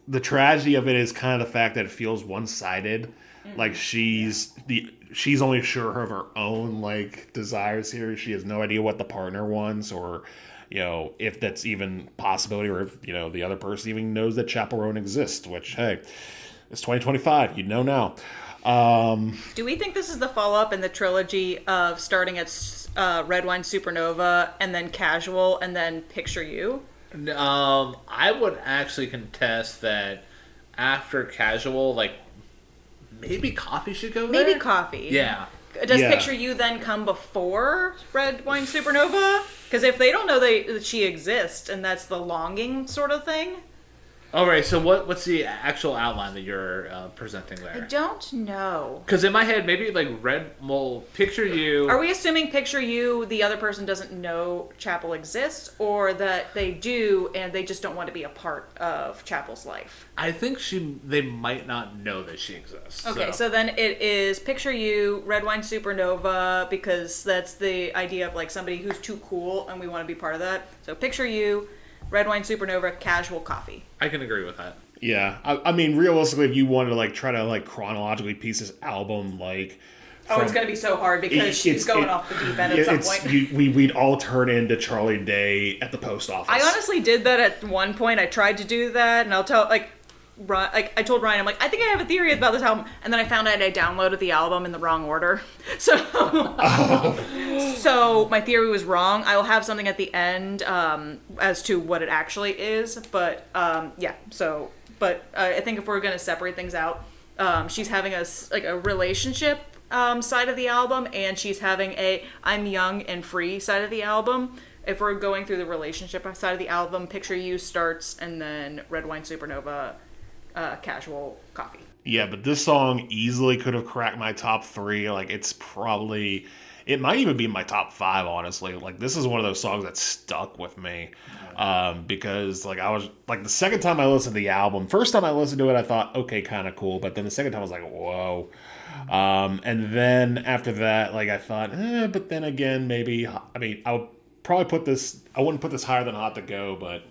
the tragedy of it is kind of the fact that it feels one-sided. Mm-hmm. Like, she's only sure of her own like desires here. She has no idea what the partner wants, or if that's even possibility, or if, the other person even knows that Chappell Roan exists, which, hey, it's 2025. You'd know now.
Do we think this is the follow-up in the trilogy of starting at Red Wine Supernova, and then Casual, and then Picture You?
I would actually contest that after Casual, like, maybe Coffee should go there?
Maybe Coffee.
Yeah.
Does Picture You then come before Red Wine Supernova? Because if they don't know that she exists, and that's the longing sort of thing.
All right, so what's the actual outline that you're presenting
I
there?
don't know.
Because in my head, maybe like picture you.
Are we assuming picture you, the other person doesn't know Chappell exists, or that they do and they just don't want to be a part of Chappell's life?
I think they might not know that she exists.
Okay, so then it is picture you, red wine supernova, because that's the idea of like somebody who's too cool and we want to be part of that. So picture you, red wine supernova, casual coffee.
I can agree with that.
Yeah, I mean, realistically, if you wanted to like try to like chronologically piece this album, like,
It's going to be so hard because she's going off the deep end at some point.
We'd all turn into Charlie Day at the post office.
I honestly did that at one point. I tried to do that, and I told Ryan, I'm like, I think I have a theory about this album, and then I found out I downloaded the album in the wrong order. So, so my theory was wrong. I will have something at the end as to what it actually is, but yeah. So, but I think if we're gonna separate things out, she's having a relationship side of the album, and she's having a I'm young and free side of the album. If we're going through the relationship side of the album, Picture You starts, and then Red Wine Supernova. Casual coffee.
Yeah, but this song easily could have cracked my top 3. Like, it might even be my top 5, honestly. Like, this is one of those songs that stuck with me. Because, like, I was, like, the second time I listened to the album, first time I listened to it, I thought, okay, kind of cool. But then the second time I was like, whoa. And then after that, like, I thought, but then again, maybe, I mean, I would probably I wouldn't put this higher than Hot to Go, but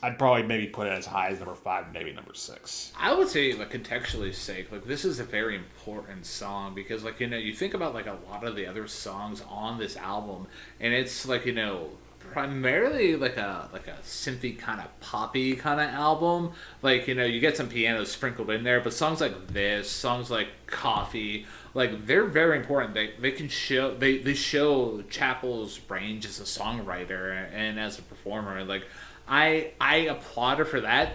I'd probably maybe put it as high as number 5, maybe number 6.
I would say, like, contextually sake, like, this is a very important song because, like, you think about, like, a lot of the other songs on this album, and it's, like, primarily, like a synthy kind of poppy kind of album. Like, you get some piano sprinkled in there, but songs like this, songs like Coffee, like, they're very important. They can show, they show Chappell's range as a songwriter and as a performer, and, like, I applaud her for that.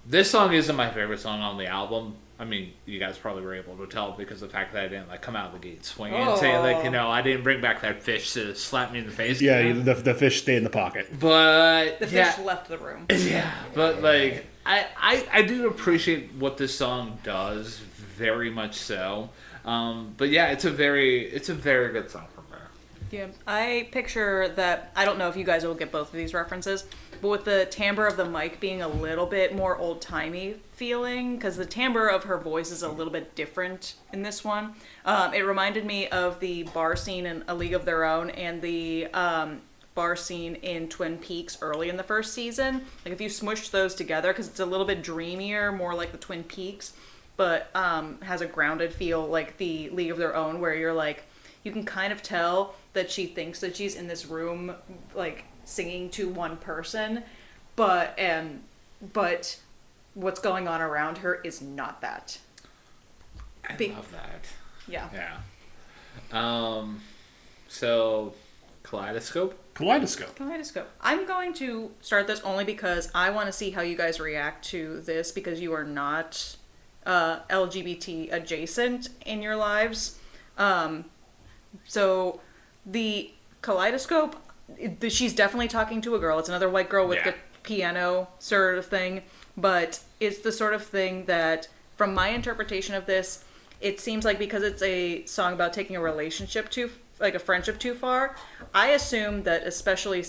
This song isn't my favorite song on the album. I mean, you guys probably were able to tell because of the fact that I didn't like come out of the gate swinging and saying like, I didn't bring back that fish to slap me in the face.
Yeah, the fish stayed in the pocket.
But
the fish left the room.
Yeah, but like I do appreciate what this song does very much so. But yeah, it's a very good song from her.
Yeah, I picture that. I don't know if you guys will get both of these references, but with the timbre of the mic being a little bit more old-timey feeling, because the timbre of her voice is a little bit different in this one. It reminded me of the bar scene in A League of Their Own and the bar scene in Twin Peaks early in the first season. Like, if you smush those together, because it's a little bit dreamier, more like the Twin Peaks, but has a grounded feel like the League of Their Own, where you're like, you can kind of tell that she thinks that she's in this room, like, singing to one person, but what's going on around her is not that.
I love that.
Yeah.
Yeah. So, Kaleidoscope?
Kaleidoscope.
I'm going to start this only because I want to see how you guys react to this, because you are not LGBT adjacent in your lives. So the Kaleidoscope, she's definitely talking to a girl. It's another white girl with the piano sort of thing, but it's the sort of thing that, from my interpretation of this, it seems like because it's a song about taking a relationship a friendship too far, I assume that, especially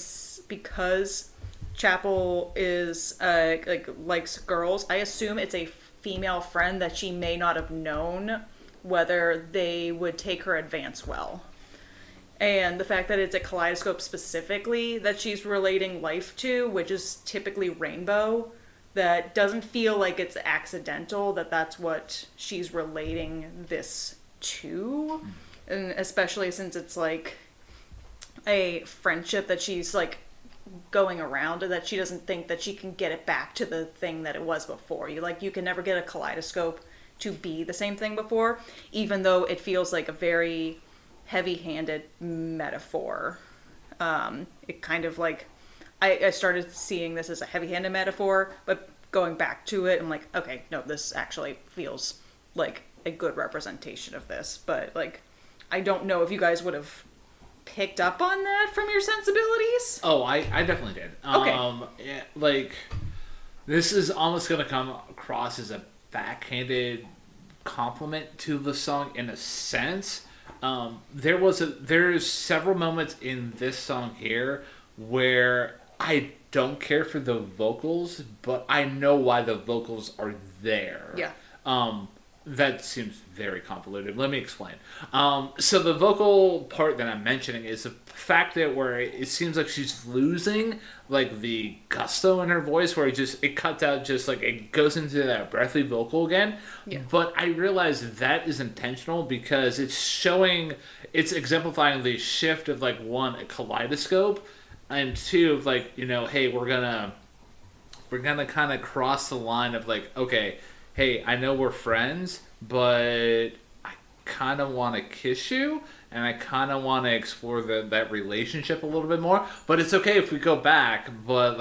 because Chappell is likes girls, I assume it's a female friend that she may not have known whether they would take her advance well. And the fact that it's a kaleidoscope specifically that she's relating life to, which is typically rainbow, that doesn't feel like it's accidental, that's what she's relating this to. And especially since it's like a friendship that she's like going around, that she doesn't think that she can get it back to the thing that it was before. You can never get a kaleidoscope to be the same thing before, even though it feels like a very heavy-handed metaphor. It kind of like, I started seeing this as a heavy-handed metaphor, but going back to it, I'm like, okay, no, this actually feels like a good representation of this. But like, I don't know if you guys would have picked up on that from your sensibilities.
Oh, I definitely did.
Okay.
This is almost going to come across as a backhanded compliment to the song in a sense. There's several moments in this song here where I don't care for the vocals, but I know why the vocals are there.
Yeah.
That seems very convoluted. Let me explain. So the vocal part that I'm mentioning is the fact that where it seems like she's losing like the gusto in her voice, where it cuts out, just like it goes into that breathy vocal again.
Yeah.
But I realize that is intentional because it's exemplifying the shift of like one, a kaleidoscope, and two of like, hey, we're gonna kind of cross the line of like, okay, hey, I know we're friends, but I kind of want to kiss you, and I kind of want to explore that relationship a little bit more. But it's okay if we go back. But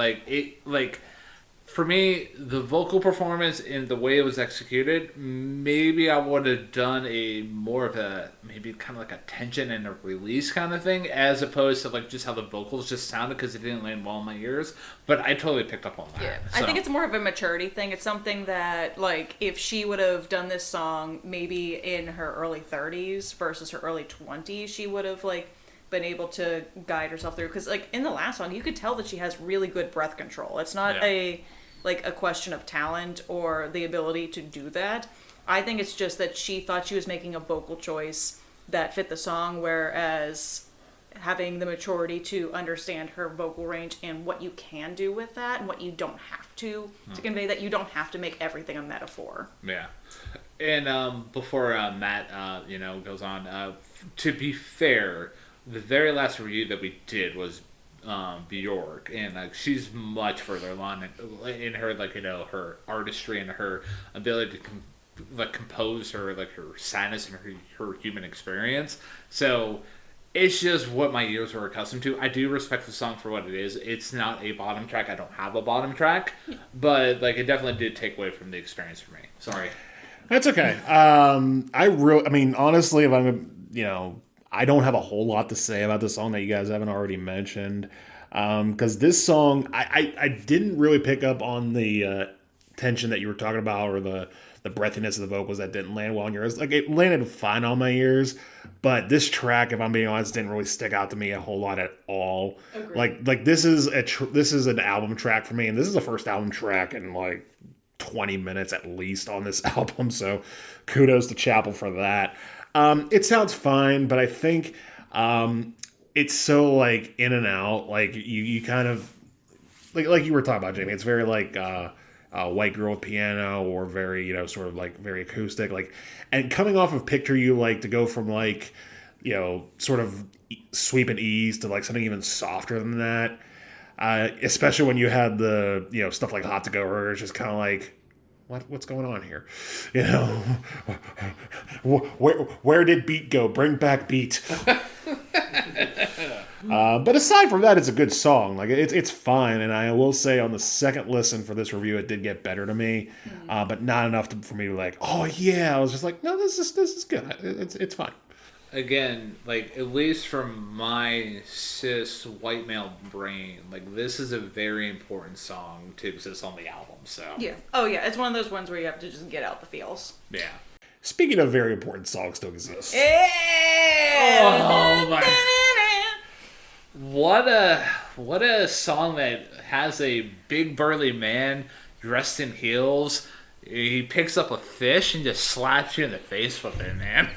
for me, the vocal performance and the way it was executed, maybe I would have done maybe kind of like a tension and a release kind of thing, as opposed to like just how the vocals just sounded, because it didn't land well in my ears. But I totally picked up on that.
Yeah,
So.
I think it's more of a maturity thing. It's something that, like, if she would have done this song maybe in her early 30s versus her early 20s, she would have, like, been able to guide herself through. Because, like, in the last song, you could tell that she has really good breath control. It's not a question of talent or the ability to do that. I think it's just that she thought she was making a vocal choice that fit the song, whereas having the maturity to understand her vocal range and what you can do with that and what you don't have to convey that. You don't have to make everything a metaphor.
Yeah. And before Matt goes on, to be fair, the very last review that we did was Bjork, and like she's much further along in her her artistry and her ability to compose her sadness and her human experience. So it's just what my ears were accustomed to. I do respect the song for what it is. It's not a bottom track. I don't have a bottom track, but it definitely did take away from the experience for me. Sorry.
That's okay. Honestly, if I'm I don't have a whole lot to say about the song that you guys haven't already mentioned. Because this song, I didn't really pick up on the tension that you were talking about, or the breathiness of the vocals that didn't land well on your ears. Like, it landed fine on my ears, but this track, if I'm being honest, didn't really stick out to me a whole lot at all. Agreed. Like this is an album track for me, and this is the first album track in 20 minutes at least on this album. So kudos to Chappell for that. It sounds fine, but I think it's so in and out. Like you kind of like you were talking about, Jamie. It's very White Girl with Piano, or very sort of very acoustic. And coming off of Picture You, to go from sort of sweep and ease to something even softer than that. Especially when you had the stuff like Hot to Go Her, it's just kind of what's going on here? Where did beat go? Bring back beat. But aside from that, it's a good song. It's fine, and I will say on the second listen for this review, it did get better to me, but not enough for me to oh yeah. I was just no, this is good. It's fine.
Again, at least from my cis white male brain, this is a very important song to exist on the album. So
yeah, oh yeah, it's one of those ones where you have to just get out the feels.
Yeah.
Speaking of very important songs to exist.
Oh my! What a song that has a big burly man dressed in heels. He picks up a fish and just slaps you in the face with it, man.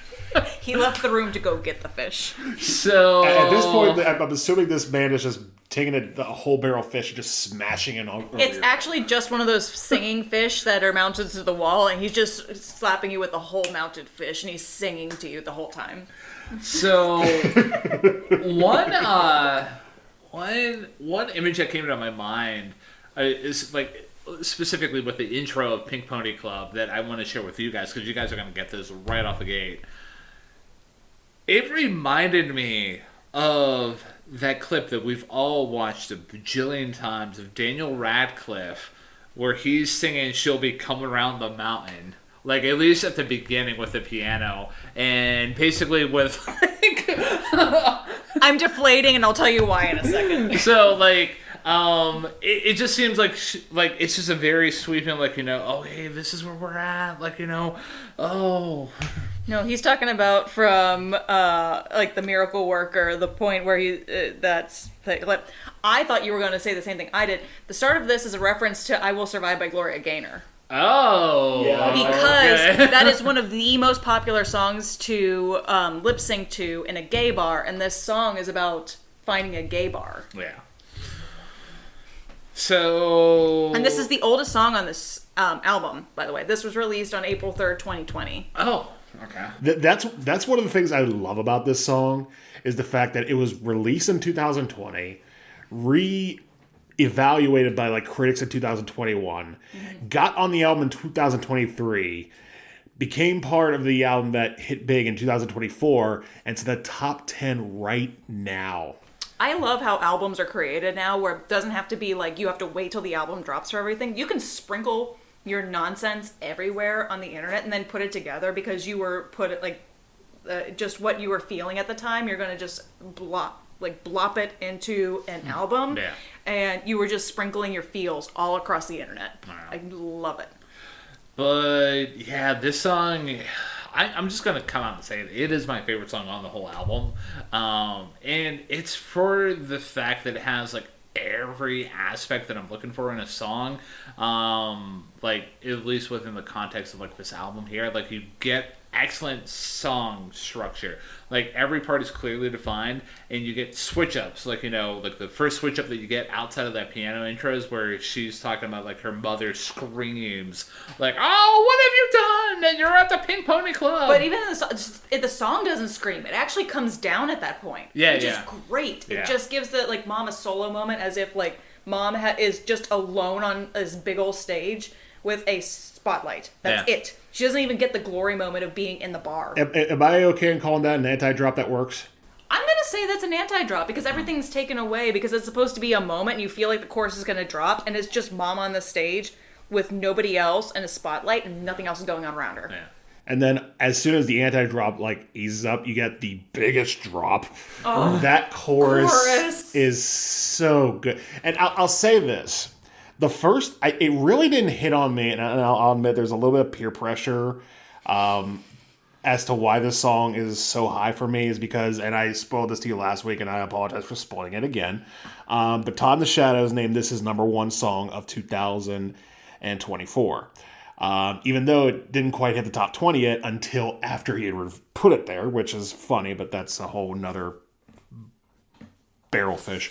He left the room to go get the fish.
So
at this point, I'm assuming this man is just taking a whole barrel of fish and just smashing it on.
It's actually just one of those singing fish that are mounted to the wall, and he's just slapping you with the whole mounted fish, and he's singing to you the whole time.
So one image that came to my mind is specifically with the intro of Pink Pony Club that I want to share with you guys, because you guys are going to get this right off the gate. It reminded me of that clip that we've all watched a bajillion times of Daniel Radcliffe, where he's singing "She'll Be Coming Around the Mountain." At least at the beginning with the piano, and basically with
I'm deflating, and I'll tell you why in a second.
So It just seems like it's just a very sweeping, like, oh, hey, this is where we're at, like, oh.
No, he's talking about from like the Miracle Worker, the point where he that's like, I thought you were going to say the same thing I did. The start of this is a reference to "I Will Survive" by Gloria Gaynor.
Oh,
yeah,
Because
okay.
that is one of the most popular songs to lip sync to in a gay bar, and this song is about finding a gay bar.
Yeah. So.
And this is the oldest song on this album, by the way. This was released on April 3rd, 2020.
Oh, okay.
That's one of the things I love about this song is the fact that it was released in 2020, evaluated by like critics in 2021, got on the album in 2023, became part of the album that hit big in 2024, and to the top 10 right now.
I love how albums are created now, where it doesn't have to be like you have to wait till the album drops for everything. You can sprinkle your nonsense everywhere on the internet and then put it together because you were put it like just what you were feeling at the time. You're gonna just blop it into an album,
Yeah.
and you were just sprinkling your feels all across the internet.
Wow.
I love it.
But yeah, this song, I'm just gonna come out and say it is my favorite song on the whole album, and it's for the fact that it has like every aspect that I'm looking for in a song, like at least within the context of like this album here. Like you get excellent song structure. Like every part is clearly defined, and you get switch ups. Like like the first switch up that you get outside of that piano intro is where she's talking about like her mother screams, like, "Oh, what have you done? And you're at the Pink Pony Club."
But even the song doesn't scream. It actually comes down at that point.
Yeah,
which
yeah.
is great.
Yeah.
It just gives the like mom a solo moment, as if like mom is just alone on this big old stage with a spotlight. That's
Yeah.
it. She doesn't even get the glory moment of being in the bar.
Am I okay in calling that an anti-drop that works?
I'm going to say that's an anti-drop because everything's taken away because it's supposed to be a moment and you feel like the chorus is going to drop and it's just mom on the stage with nobody else and a spotlight and nothing else is going on around her.
Yeah.
And then as soon as the anti-drop like eases up, you get the biggest drop. Oh, that chorus is so good. And I'll say this. The first, it really didn't hit on me, and I'll admit there's a little bit of peer pressure as to why this song is so high for me is because, and I spoiled this to you last week, and I apologize for spoiling it again, but Todd in the Shadows named this his number one song of 2024. Even though it didn't quite hit the top 20 yet until after he had put it there, which is funny, but that's a whole nother barrel fish.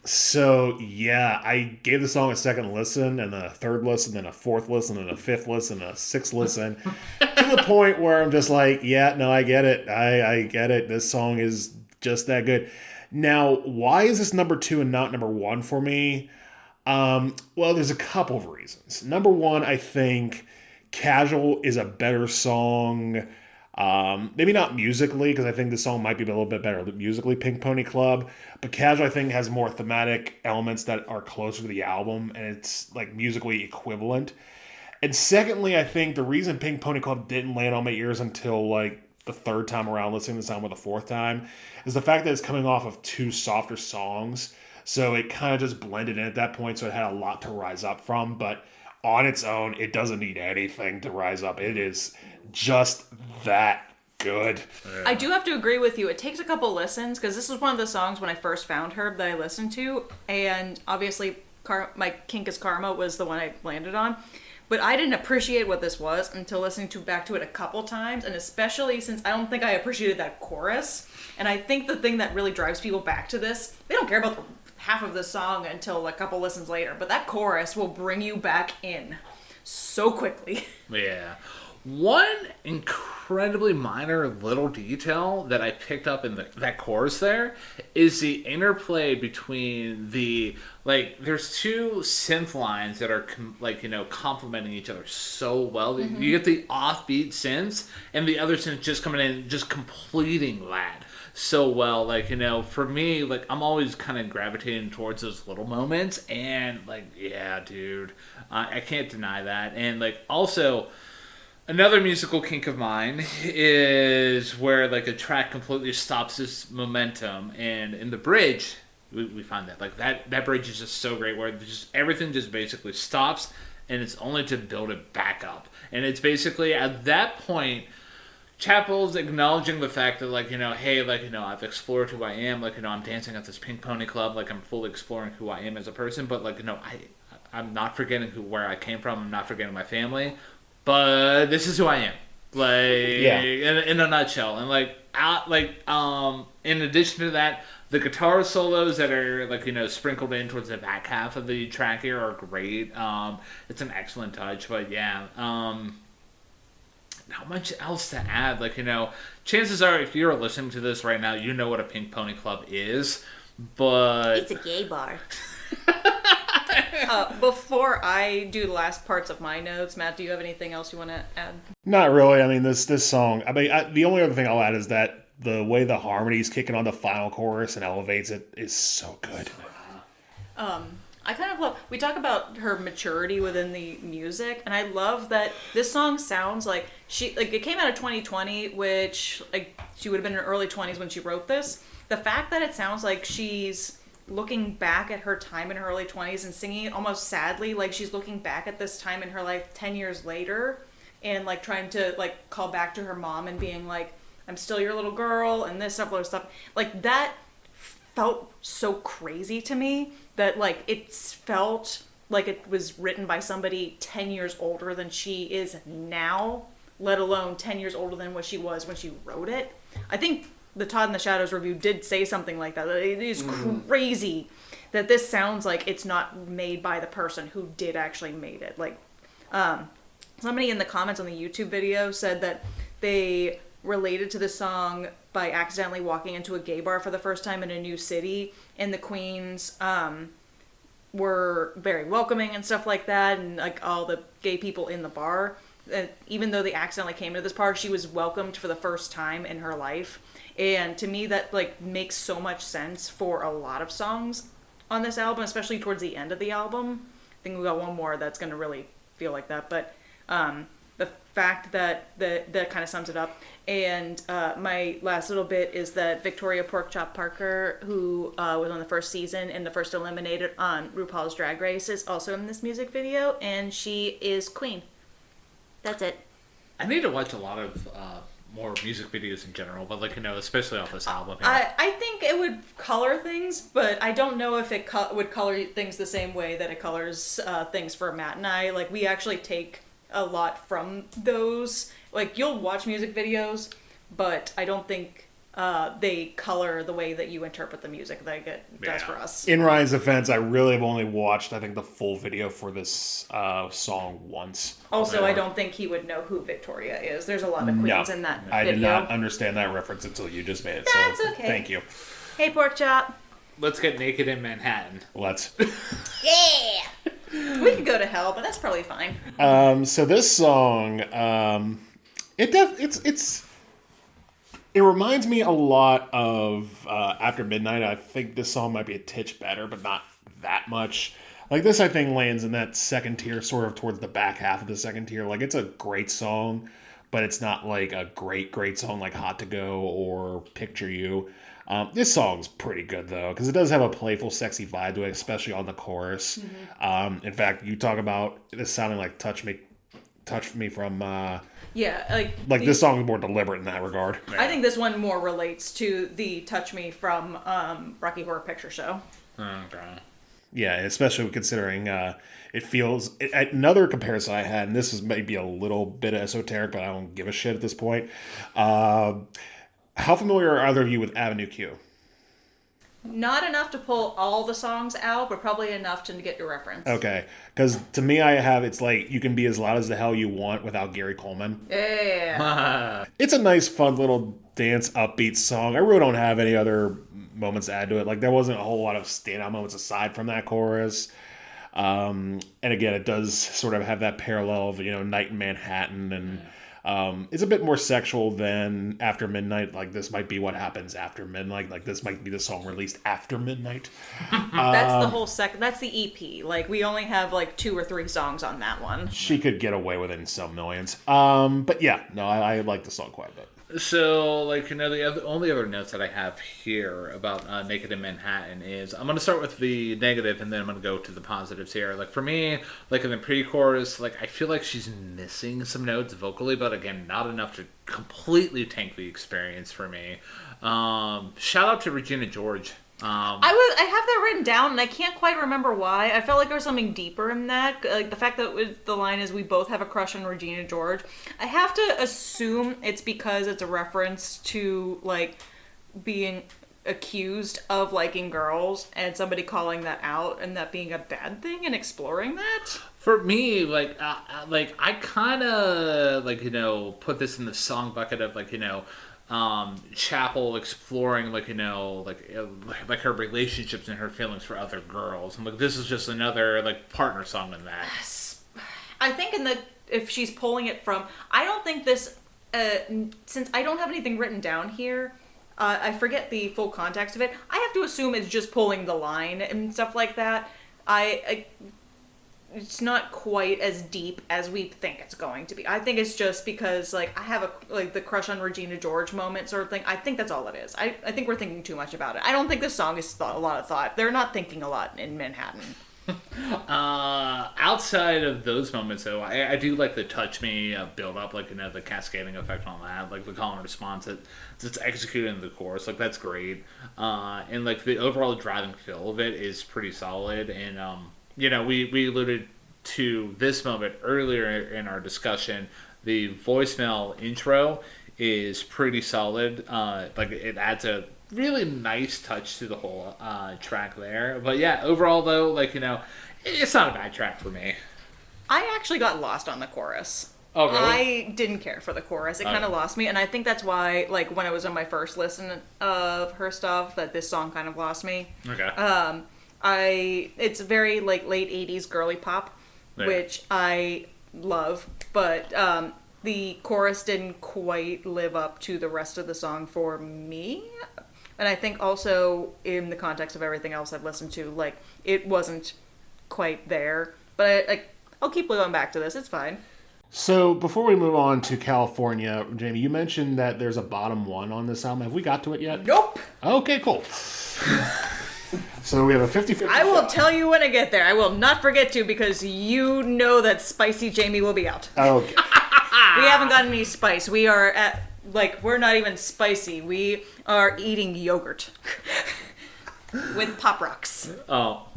So yeah, I gave the song a second listen and then a third listen, then a fourth listen and a fifth listen and a sixth listen to the point where I'm just like, yeah, no, I get it. I get it. This song is just that good. Now, why is this number 2 and not number 1 for me? Well, there's a couple of reasons. Number 1, I think Casual is a better song. Maybe not musically, because I think the song might be a little bit better musically, Pink Pony Club. But Casual, I think, has more thematic elements that are closer to the album, and it's like musically equivalent. And secondly, I think the reason Pink Pony Club didn't land on my ears until like the third time around listening to this album or the fourth time is the fact that it's coming off of 2 softer songs. So it kind of just blended in at that point, so it had a lot to rise up from. But on its own, it doesn't need anything to rise up. It is just that good.
I do have to agree with you. It takes a couple listens because this was one of the songs when I first found her that I listened to, and obviously my Kink is Karma was the one I landed on. But I didn't appreciate what this was until listening back to it a couple times, and especially since I don't think I appreciated that chorus. And I think the thing that really drives people back to this, they don't care about the half of the song until a couple listens later, but that chorus will bring you back in so quickly.
Yeah. One incredibly minor little detail that I picked up in that chorus there is the interplay between there's 2 synth lines that are complementing each other so well. Mm-hmm. You get the offbeat synths and the other synth just coming in, just completing that so well. For me, I'm always kind of gravitating towards those little moments, and yeah, dude, I can't deny that. And also, another musical kink of mine is where a track completely stops its momentum, and in the bridge, we find that. Like, that bridge is just so great, where just everything just basically stops, and it's only to build it back up. And it's basically, at that point, Chappell's acknowledging the fact that, like, you know, hey, like, you know, I've explored who I am, like, you know, I'm dancing at this Pink Pony Club, like, I'm fully exploring who I am as a person, but, like, you know, I'm not forgetting where I came from, I'm not forgetting my family, but this is who I am. Like,
Yeah.
in a nutshell. And, in addition to that, the guitar solos that are, like, you know, sprinkled in towards the back half of the track here are great. It's an excellent touch, but yeah, not much else to add. Like, you know, chances are, if you're listening to this right now, you know what a Pink Pony Club is, but...
It's a gay bar. Before I do the last parts of my notes, Matt, do you have anything else you want to add?
Not really. I mean, this song, the only other thing I'll add is that the way the harmony's kicking on the final chorus and elevates it is so good.
I kind of love, we talk about her maturity within the music, and I love that this song sounds like it came out of 2020, which, like, she would have been in her early 20s when she wrote this. The fact that it sounds like she's looking back at her time in her early 20s and singing it almost sadly, like she's looking back at this time in her life 10 years later, and, like, trying to, like, call back to her mom and being like, I'm still your little girl, and this stuff. Like, that felt so crazy to me that, like, it felt like it was written by somebody 10 years older than she is now, let alone 10 years older than what she was when she wrote it. I think the Todd in the Shadows review did say something like that. It is crazy that this sounds like it's not made by the person who did actually made it. Like, somebody in the comments on the YouTube video said that they related to the song by accidentally walking into a gay bar for the first time in a new city, and the queens were very welcoming and stuff like that, and, like, all the gay people in the bar, even though they accidentally came to this bar, she was welcomed for the first time in her life. And to me, that, like, makes so much sense for a lot of songs on this album, especially towards the end of the album. I think we got one more that's going to really feel like that, but the fact that kind of sums it up. And my last little bit is that Victoria Porkchop Parker, who was on the first season and the first eliminated on RuPaul's Drag Race, is also in this music video, and she is Queen. That's it.
I need to watch a lot of more music videos in general, but, like, you know, especially off this album here.
I think it would color things, but I don't know if it would color things the same way that it colors things for Matt and I. Like, we actually take a lot from those. Like, you'll watch music videos, but I don't think they color the way that you interpret the music like it does for us.
In Ryan's defense, I really have only watched, I think, the full video for this song once.
Also, I don't think he would know who Victoria is. There's a lot of queens in that video.
I did not understand that reference until you just made it.
That's
so
okay.
Thank you.
Hey, Porkchop.
Let's get naked in Manhattan.
Let's.
Yeah! We could go to hell, but that's probably fine.
So this song, it reminds me a lot of After Midnight. I think this song might be a titch better, but not that much. Like, this, I think, lands in that second tier, sort of towards the back half of the second tier. Like, it's a great song, but it's not, like, a great song like Hot to Go or Picture You. This song's pretty good, though, because it does have a playful, sexy vibe to it, especially on the chorus. Mm-hmm. In fact, you talk about this sounding like Touch Me from...
yeah,
like this song is more deliberate in that regard.
I think this one more relates to the Touch Me from Rocky Horror Picture Show.
Okay.
Yeah, especially considering it feels... another comparison I had, and this is maybe a little bit esoteric, but I don't give a shit at this point. How familiar are either of you with Avenue Q?
Not enough to pull all the songs out, but probably enough to get your reference.
Okay, because to me, it's like You Can Be As Loud As the Hell You Want without Gary Coleman.
Yeah.
It's a nice, fun little dance, upbeat song. I really don't have any other moments to add to it. Like, there wasn't a whole lot of standout moments aside from that chorus. And again, it does sort of have that parallel of, Night in Manhattan, and it's a bit more sexual than After Midnight. Like, this might be what happens after midnight. Like, this might be the song released after midnight.
That's the whole that's the EP. Like, we only have like 2 or 3 songs on that one.
She could get away with it in some millions. But yeah, no, I like the song quite a bit.
So, like, the only other notes that I have here about Naked in Manhattan is I'm going to start with the negative and then I'm going to go to the positives here. Like, for me, like, in the pre-chorus, like, I feel like she's missing some notes vocally, but again, not enough to completely tank the experience for me. Shout out to Regina George.
I have that written down, and I can't quite remember why. I felt like there was something deeper in that. Like, the fact that the line is, we both have a crush on Regina George. I have to assume it's because it's a reference to, like, being accused of liking girls, and somebody calling that out, and that being a bad thing, and exploring that.
For me, I kind of, put this in the song bucket of, Chappell exploring, like her relationships and her feelings for other girls. And, like, this is just another, like, partner song in that.
I think if she's pulling it from, I don't think this, since I don't have anything written down here, I forget the full context of it. I have to assume it's just pulling the line and stuff like that. It's not quite as deep as we think it's going to be. I think it's just because, like, I have the crush on Regina George moment sort of thing. I think that's all it is. I think we're thinking too much about it. I don't think this song is a lot of thought. They're not thinking a lot in Manhattan.
Outside of those moments, though, I do like the touch me build up, the cascading effect on that, like the call and response that's executed in the chorus, like that's great. And like the overall driving feel of it is pretty solid. And we alluded to this moment earlier in our discussion. The voicemail intro is pretty solid. It adds a really nice touch to the whole track there. But yeah, overall though, it's not a bad track for me.
I actually got lost on the chorus.
Oh, really?
I didn't care for the chorus. It kind of lost me, and I think that's why, like, when I was on my first listen of her stuff, that this song kind of lost me.
Okay.
It's very, like, late 80s girly pop, which I love, but the chorus didn't quite live up to the rest of the song for me. And I think also in the context of everything else I've listened to, like, it wasn't quite there. But I'll keep going back to this. It's fine.
So before we move on to California, Jamie, you mentioned that there's a bottom one on this album. Have we got to it yet?
Nope.
Okay, cool. So we have a 50-50
I will
shot.
tell you when I get there. I will not forget to, because you know that Spicy Jamie will be out.
Okay.
We haven't gotten any spice. We are at, we're not even spicy. We are eating yogurt. With Pop Rocks.
Oh.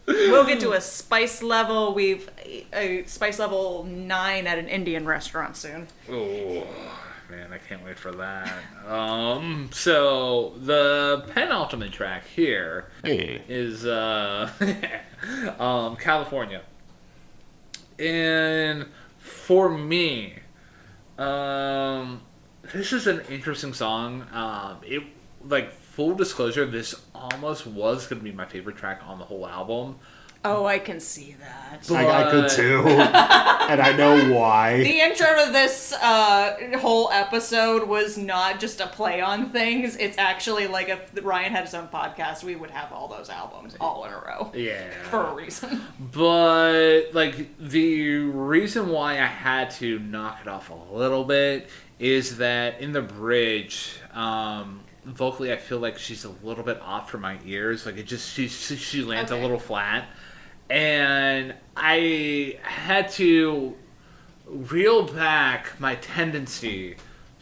We'll get to a spice level. A spice level 9 at an Indian restaurant soon.
Oh, man, I can't wait for that. So the penultimate track here is California. And for me, this is an interesting song. Full disclosure, this almost was going to be my favorite track on the whole album.
Oh, I can see that.
I could too. And I know why.
The intro to this whole episode was not just a play on things. It's actually like if Ryan had his own podcast, we would have all those albums all in a row.
Yeah.
For a reason.
But, the reason why I had to knock it off a little bit is that in the bridge, vocally, I feel like she's a little bit off for my ears. She lands a little flat. And I had to reel back my tendency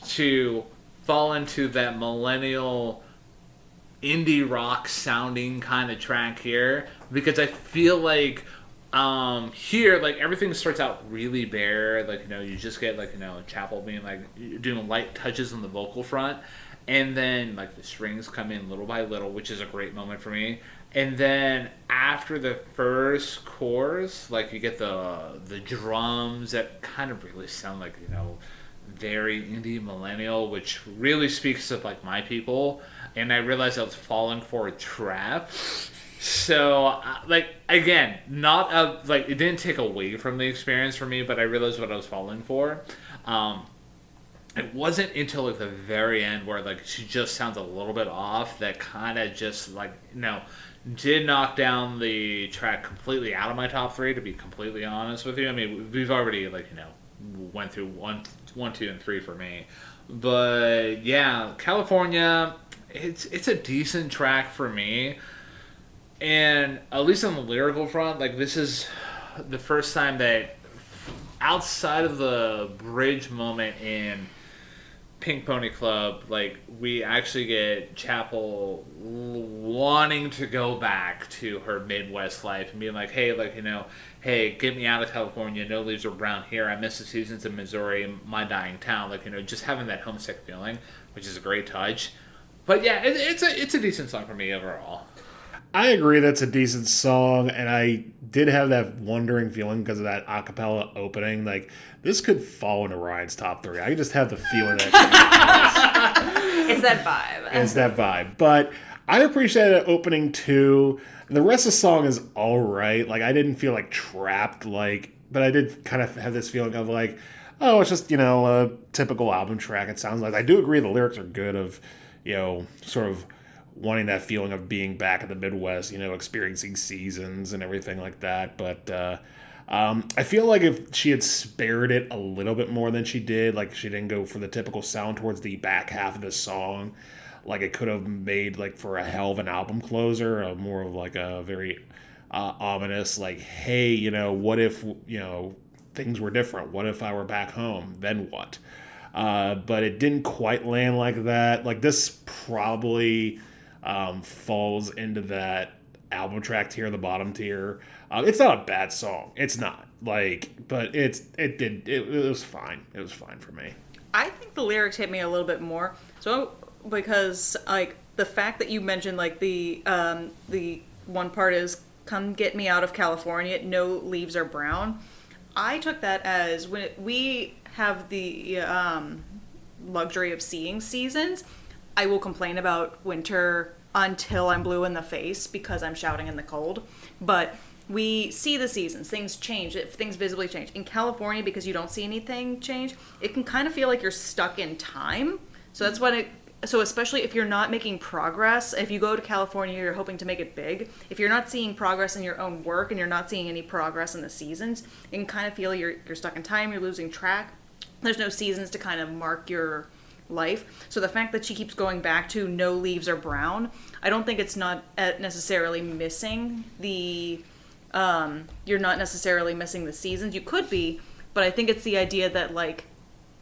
to fall into that millennial indie rock sounding kind of track here, because I feel like here, everything starts out really bare. You just get, Chappell being, doing light touches on the vocal front. And then, the strings come in little by little, which is a great moment for me. And then after the first chorus, you get the drums that kind of really sound very indie millennial, which really speaks of, my people. And I realized I was falling for a trap. So, again, it didn't take away from the experience for me, but I realized what I was falling for. It wasn't until the very end where she just sounds a little bit off that kind of just did knock down the track completely out of my top 3, to be completely honest with you. I mean, we've already went through 1, 2, and 3 for me. But yeah, California, it's a decent track for me. And at least on the lyrical front, like this is the first time that outside of the bridge moment in Pink Pony Club, like we actually get Chappell wanting to go back to her Midwest life and being like, hey, like, you know, hey, get me out of California, no leaves are brown here, I miss the seasons in Missouri, my dying town, like, you know, just having that homesick feeling, which is a great touch. But yeah, it's a decent song for me overall.
I agree that's a decent song, and I did have that wondering feeling because of that a cappella opening. Like, this could fall into Ryan's top 3. I just have the feeling that
It's that vibe.
it's that vibe. But I appreciate it opening too. The rest of the song is all right. Like, I didn't feel like trapped, like, but I did kind of have this feeling of like, oh, it's just, you know, a typical album track. It sounds like. I do agree the lyrics are good of, you know, sort of wanting that feeling of being back in the Midwest, you know, experiencing seasons and everything like that. But I feel like if she had spared it a little bit more than she did, like she didn't go for the typical sound towards the back half of the song, like it could have made like for a hell of an album closer, more of like a very ominous, like, hey, you know, what if, you know, things were different? What if I were back home? Then what? But it didn't quite land like that. Like this probably falls into that album track tier, the bottom tier. It's not a bad song. It's not like, but it was fine. It was fine for me.
I think the lyrics hit me a little bit more. So because like the fact that you mentioned like the one part is "Come get me out of California, no leaves are brown." I took that as when we have the luxury of seeing seasons, I will complain about winter until I'm blue in the face because I'm shouting in the cold. But we see the seasons, things change, things visibly change. In California, because you don't see anything change, it can kind of feel like you're stuck in time. So that's what so especially if you're not making progress, if you go to California, you're hoping to make it big. If you're not seeing progress in your own work and you're not seeing any progress in the seasons, you can kind of feel you're stuck in time, you're losing track. There's no seasons to kind of mark your life. So the fact that she keeps going back to no leaves are brown, I don't think it's not necessarily missing the you're not necessarily missing the seasons. You could be, but I think it's the idea that like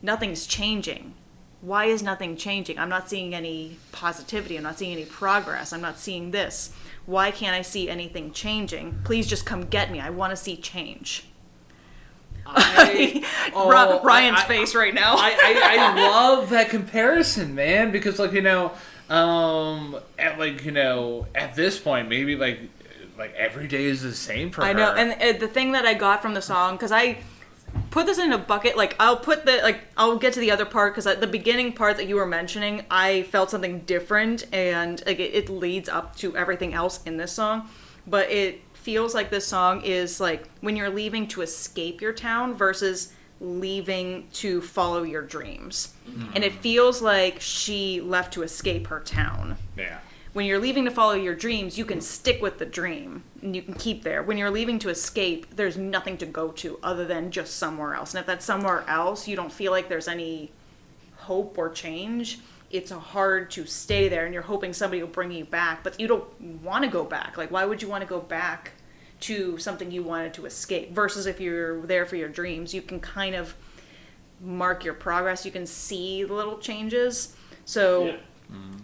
nothing's changing. Why is nothing changing? I'm not seeing any positivity. I'm not seeing any progress. I'm not seeing this. Why can't I see anything changing? Please just come get me. I want to see change. Ryan's face right now.
I love that comparison, man, because like, you know, at like, you know, at this point maybe like every day is the same for her.
I know, and the thing that I got from the song, because I put this in a bucket, like I'll get to the other part, because the beginning part that you were mentioning, I felt something different, and like it leads up to everything else in this song, but it feels like this song is like when you're leaving to escape your town versus leaving to follow your dreams. And it feels like she left to escape her town.
Yeah.
When you're leaving to follow your dreams, you can stick with the dream and you can keep there. When you're leaving to escape, there's nothing to go to other than just somewhere else. And if that's somewhere else, you don't feel like there's any hope or change, it's hard to stay there, and you're hoping somebody will bring you back, but you don't want to go back. Like, why would you want to go back to something you wanted to escape? Versus if you're there for your dreams, you can kind of mark your progress. You can see the little changes. So yeah.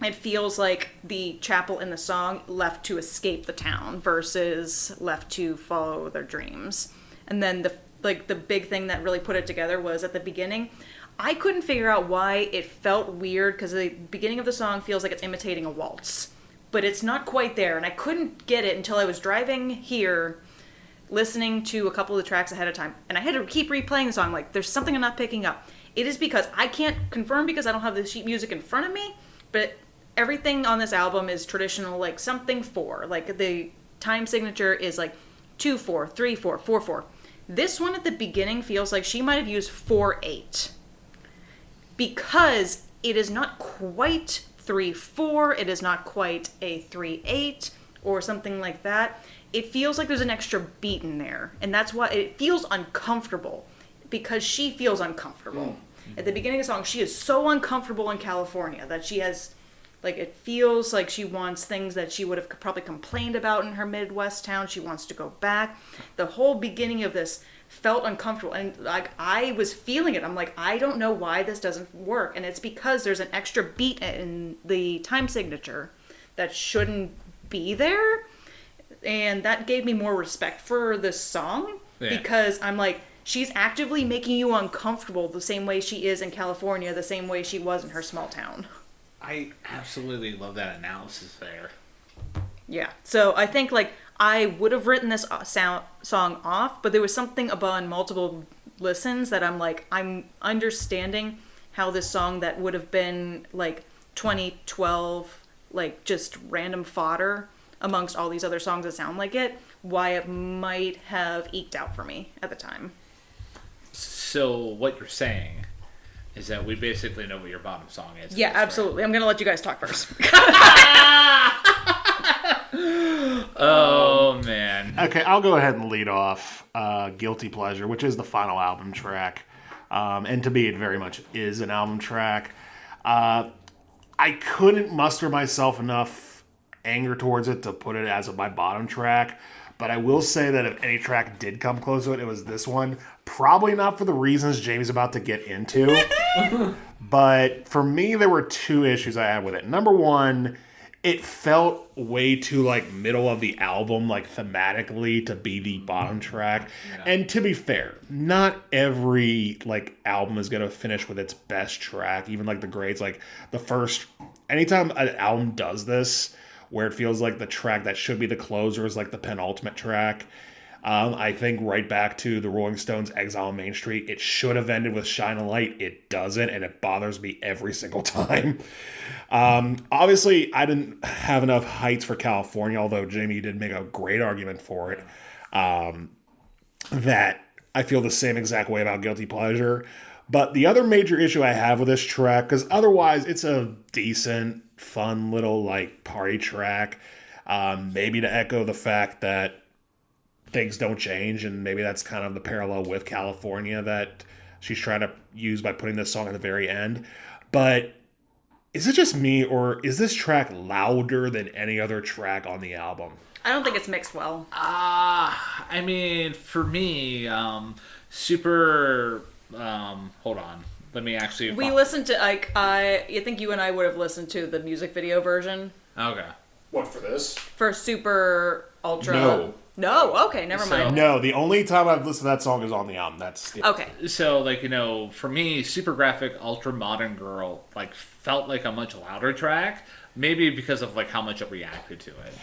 It feels like the Chappell in the song left to escape the town versus left to follow their dreams. And then the big thing that really put it together was at the beginning, I couldn't figure out why it felt weird, because the beginning of the song feels like it's imitating a waltz, but it's not quite there, and I couldn't get it until I was driving here, listening to a couple of the tracks ahead of time, and I had to keep replaying the song, like, there's something I'm not picking up. It is because I can't confirm because I don't have the sheet music in front of me, but everything on this album is traditional, like something 4, like the time signature is like 2/4, 3/4, 4/4. This one at the beginning feels like she might have used 4/8. Because it is not quite 3/4, it is not quite a 3/8 or something like that. It feels like there's an extra beat in there, and that's why it feels uncomfortable, because she feels uncomfortable. At the beginning of the song, she is so uncomfortable in California that she has, like, it feels like she wants things that she would have probably complained about in her Midwest town. She wants to go back. The whole beginning of this felt uncomfortable, and like I was feeling it. I'm like, I don't know why this doesn't work, and it's because there's an extra beat in the time signature that shouldn't be there, and that gave me more respect for this song because I'm like, she's actively making you uncomfortable the same way she is in California, the same way she was in her small town.
I absolutely love that analysis there.
Yeah, so I think like I would have written this song off, but there was something upon multiple listens that I'm like, I'm understanding how this song that would have been like 2012, like just random fodder amongst all these other songs that sound like it, why it might have eked out for me at the time.
So what you're saying is that we basically know what your bottom song is.
Yeah, absolutely. I'm going to let you guys talk first.
Oh, man.
Okay, I'll go ahead and lead off Guilty Pleasure, which is the final album track. And to me, it very much is an album track. I couldn't muster myself enough anger towards it to put it as my bottom track. But I will say that if any track did come close to it, it was this one. Probably not for the reasons Jamie's about to get into. But for me, there were two issues I had with it. Number one, it felt way too like middle of the album, like thematically, to be the bottom track. Yeah. And to be fair, not every like album is gonna finish with its best track. Even like the greats, like the first. Anytime an album does this, where it feels like the track that should be the closer is like the penultimate track. I think right back to the Rolling Stones' Exile on Main Street, it should have ended with Shine a Light. It doesn't, and it bothers me every single time. Obviously, I didn't have enough heights for California, although Jamie did make a great argument for it. That I feel the same exact way about Guilty Pleasure. But the other major issue I have with this track, because otherwise it's a decent, fun little like party track, maybe to echo the fact that things don't change, and maybe that's kind of the parallel with California that she's trying to use by putting this song at the very end. But is it just me, or is this track louder than any other track on the album?
I don't think it's mixed well.
I mean, for me, super... hold on. Let me actually...
We listened to, like, I think you and I would have listened to the music video version.
Okay.
What, for this?
For Super Ultra...
No.
No? Okay, never mind.
No, the only time I've listened to that song is on the album. That's... Yeah.
Okay.
So, like, you know, for me, Super Graphic Ultra Modern Girl, like, felt like a much louder track. Maybe because of, like, how much it reacted to it.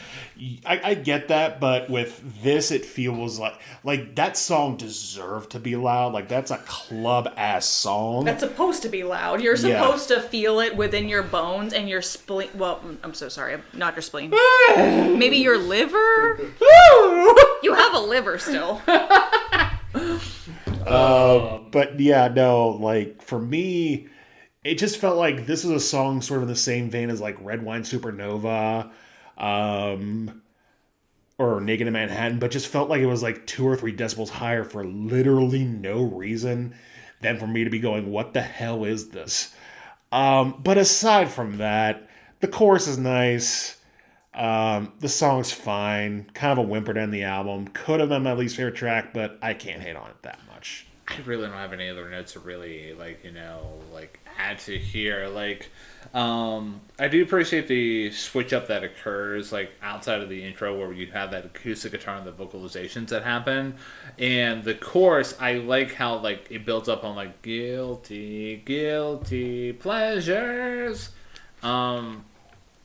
I get that, but with this, it feels like that song deserved to be loud. Like, that's a club-ass song.
That's supposed to be loud. You're supposed to feel it within your bones and your spleen. Well, I'm so sorry. Not your spleen. Maybe your liver? You have a liver still.
But, yeah, no, like, for me... It just felt like this is a song sort of in the same vein as like Red Wine Supernova or Naked in Manhattan, but just felt like it was like 2 or 3 decibels higher for literally no reason than for me to be going, what the hell is this? But aside from that, the chorus is nice. The song's fine. Kind of a whimper to end the album. Could have been my least favorite track, but I can't hate on it that much.
I really don't have any other notes to really, like, you know, like, add to here. Like, I do appreciate the switch up that occurs, like, outside of the intro where you have that acoustic guitar and the vocalizations that happen. And the chorus, I like how, like, it builds up on, like, guilty, guilty pleasures. Other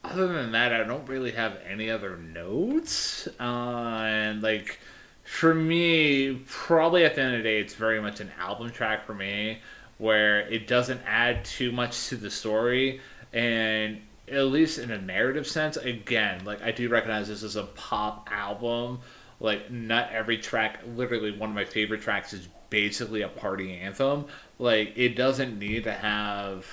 than that, I don't really have any other notes. And, like... For me, probably at the end of the day, it's very much an album track for me, where it doesn't add too much to the story, and at least in a narrative sense, again, like, I do recognize this is a pop album, like, not every track, literally one of my favorite tracks is basically a party anthem. Like, it doesn't need to add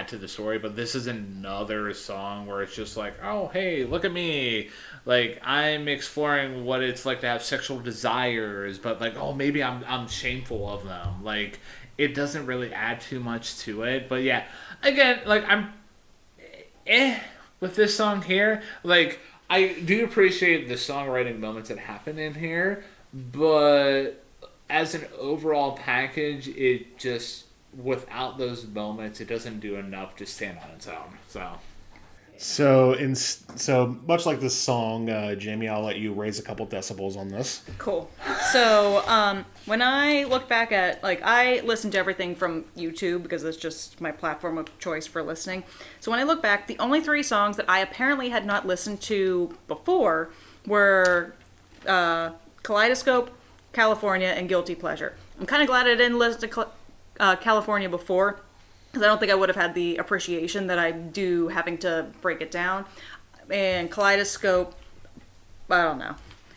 to the story, but this is another song where it's just like, oh, hey, look at me. Like, I'm exploring what it's like to have sexual desires, but, like, oh, maybe I'm shameful of them. Like, it doesn't really add too much to it. But yeah, again, like I'm with this song here. Like I do appreciate the songwriting moments that happen in here, but as an overall package, it just without those moments, it doesn't do enough to stand on its own.
So much like this song, Jamie, I'll let you raise a couple decibels on this.
Cool. So, when I look back at, like, I listen to everything from YouTube because it's just my platform of choice for listening. So when I look back, the only 3 songs that I apparently had not listened to before were Kaleidoscope, California, and Guilty Pleasure. I'm kind of glad I didn't listen to California before, because I don't think I would have had the appreciation that I do having to break it down. And Kaleidoscope, I don't know.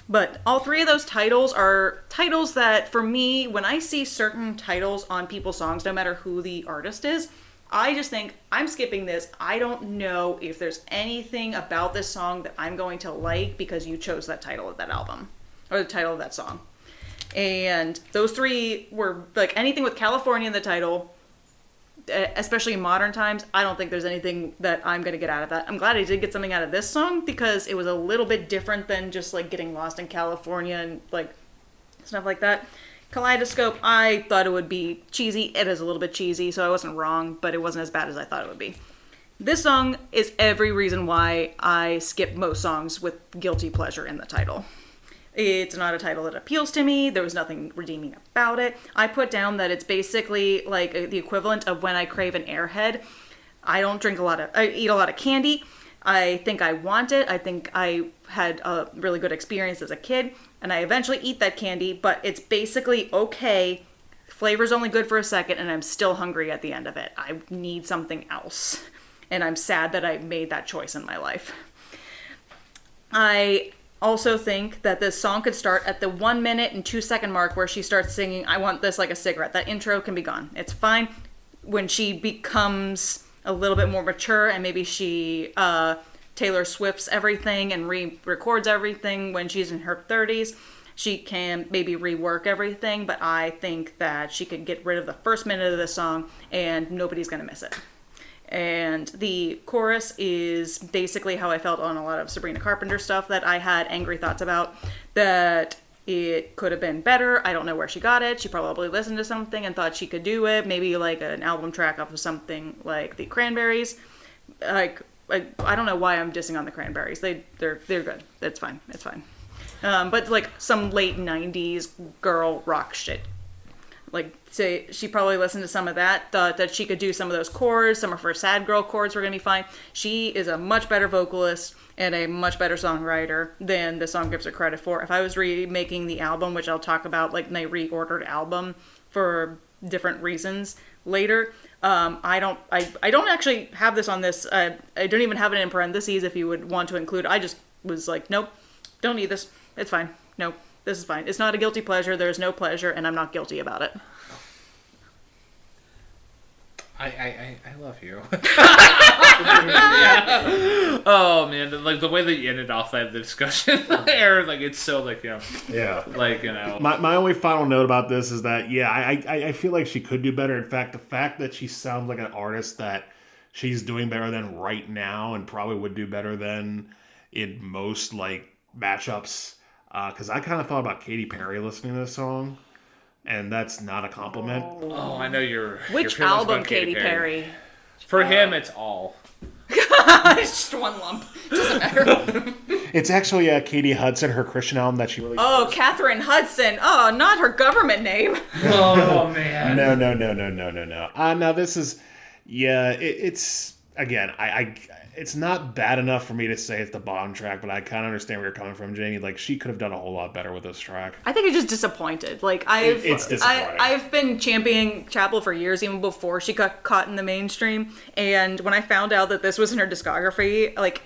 But all 3 of those titles are titles that, for me, when I see certain titles on people's songs, no matter who the artist is, I just think, I'm skipping this. I don't know if there's anything about this song that I'm going to like because you chose that title of that album, or the title of that song. And those 3 were, like, anything with California in the title, especially in modern times, I don't think there's anything that I'm going to get out of that. I'm glad I did get something out of this song because it was a little bit different than just, like, getting lost in California and, like, stuff like that. Kaleidoscope, I thought it would be cheesy. It is a little bit cheesy, so I wasn't wrong, but it wasn't as bad as I thought it would be. This song is every reason why I skip most songs with Guilty Pleasure in the title. It's not a title that appeals to me. There was nothing redeeming about it. I put down that it's basically like the equivalent of when I crave an Airhead. I eat a lot of candy. I think I want it. I think I had a really good experience as a kid, and I eventually eat that candy, but it's basically okay. Flavor's only good for a second, and I'm still hungry at the end of it. I need something else, and I'm sad that I made that choice in my life. I also think that this song could start at the 1 minute and 2 second mark where she starts singing, I want this like a cigarette. That intro can be gone. It's fine. When she becomes a little bit more mature and maybe she Taylor Swift's everything and re-records everything when she's in her 30s, she can maybe rework everything, but I think that she could get rid of the first minute of the song and nobody's going to miss it. And the chorus is basically how I felt on a lot of Sabrina Carpenter stuff that I had angry thoughts about, that it could have been better. I don't know where she got it. She probably listened to something and thought she could do it. Maybe like an album track off of something like the Cranberries. Like, I don't know why I'm dissing on the Cranberries. They're good. It's fine. It's fine. But like some late 90s girl rock shit. Like, say, she probably listened to some of that, thought that she could do some of those chords, some of her sad girl chords were going to be fine. She is a much better vocalist and a much better songwriter than the song gives her credit for. If I was remaking the album, which I'll talk about, like, my reordered album for different reasons later, I don't actually have this on this. I don't even have it in parentheses if you would want to include. I just was like, nope, don't need this. It's fine. Nope. This is fine. It's not a guilty pleasure. There's no pleasure, and I'm not guilty about it.
I love you. Oh man, like the way that you ended off that discussion there, like it's so like, you know,
Yeah.
like, you know.
My only final note about this is that, yeah, I feel like she could do better. In fact, the fact that she sounds like an artist that she's doing better than right now and probably would do better than in most like matchups. Because I kind of thought about Katy Perry listening to this song, and that's not a compliment.
Oh, I know
Which
your
album, Katy Perry?
For him, it's all.
It's just one lump. Doesn't matter.
It's actually Katie Hudson, her Christian album that she released.
Oh, Catherine Hudson. Oh, not her government name.
Oh man.
No. Now this is, yeah, it's again, it's not bad enough for me to say it's the bottom track, but I kind of understand where you're coming from, Jamie. Like, she could have done a whole lot better with this track.
I think it's just disappointed. Like,
it's disappointing.
I've been championing Chappell for years, even before she got caught in the mainstream. And when I found out that this was in her discography, like,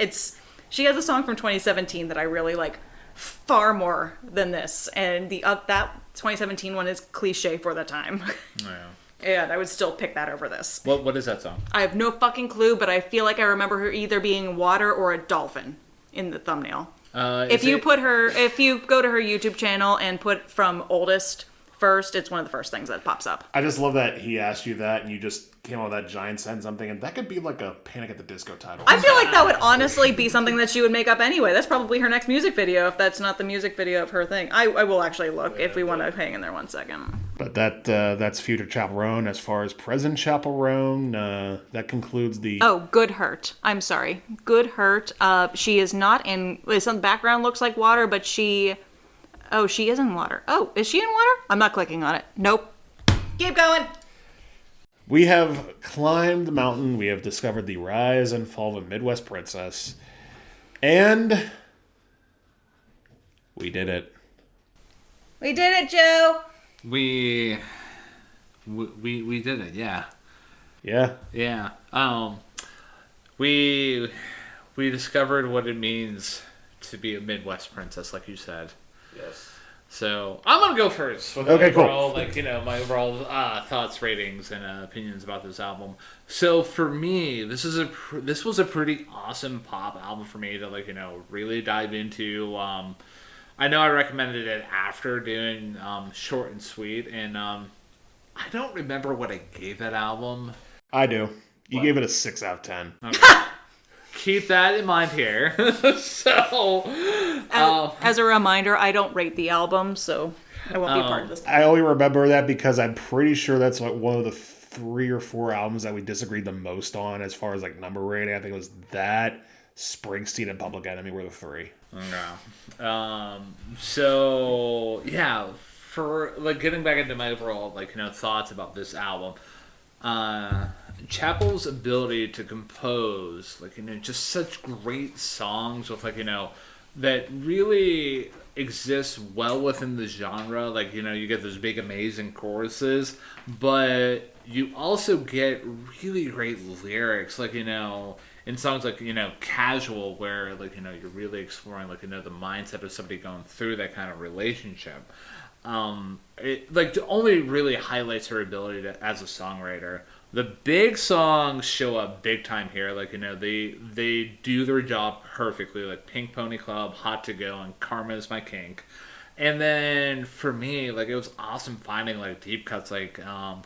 she has a song from 2017 that I really like far more than this. And that 2017 one is cliche for the time.
Yeah.
And I would still pick that over this.
What is that song?
I have no fucking clue, but I feel like I remember her either being water or a dolphin in the thumbnail. If you go to her YouTube channel and put from oldest first, it's one of the first things that pops up.
I just love that he asked you that and you just came up with that giant sentence. I'm thinking that could be like a Panic at the Disco title.
I feel like that would honestly be something that she would make up anyway. That's probably her next music video if that's not the music video of her thing. I will actually look if we want to hang in there 1 second.
But that's future Chappell Roan. As far as present Chappell Roan, that concludes the...
Oh, Good Hurt. I'm sorry. Good Hurt. She is not in... Some background looks like water, but she... Oh, she is in water. Oh, is she in water? I'm not clicking on it. Nope. Keep going.
We have climbed the mountain. We have discovered the rise and fall of a Midwest princess. And... we did it.
We did it, Joe.
We did it, yeah.
Yeah.
Yeah. We discovered what it means to be a Midwest princess, like you said.
Yes.
So I'm gonna go first with
Okay, cool.
my overall thoughts, ratings, and opinions about this album. So for me, this was a pretty awesome pop album for me to really dive into. I know I recommended it after doing Short and Sweet, and I don't remember what I gave that album.
I do. You gave it a 6 out of 10.
Okay. Keep that in mind here. So,
as a reminder, I don't rate the album, so I won't be part of this.
I only remember that because I'm pretty sure that's like one of the 3 or 4 albums that we disagreed the most on as far as like number rating. I think it was that, Springsteen, and Public Enemy were the 3.
Okay. So yeah, for getting back into my overall thoughts about this album, Chappell's ability to compose just such great songs with that really exists well within the genre. You get those big amazing choruses, but you also get really great lyrics in songs Casual, where you're really exploring the mindset of somebody going through that kind of relationship. It only really highlights her ability as a songwriter. The big songs show up big time here. They do their job perfectly. Pink Pony Club, Hot to Go, and Karma Is My Kink. And then for me, it was awesome finding deep cuts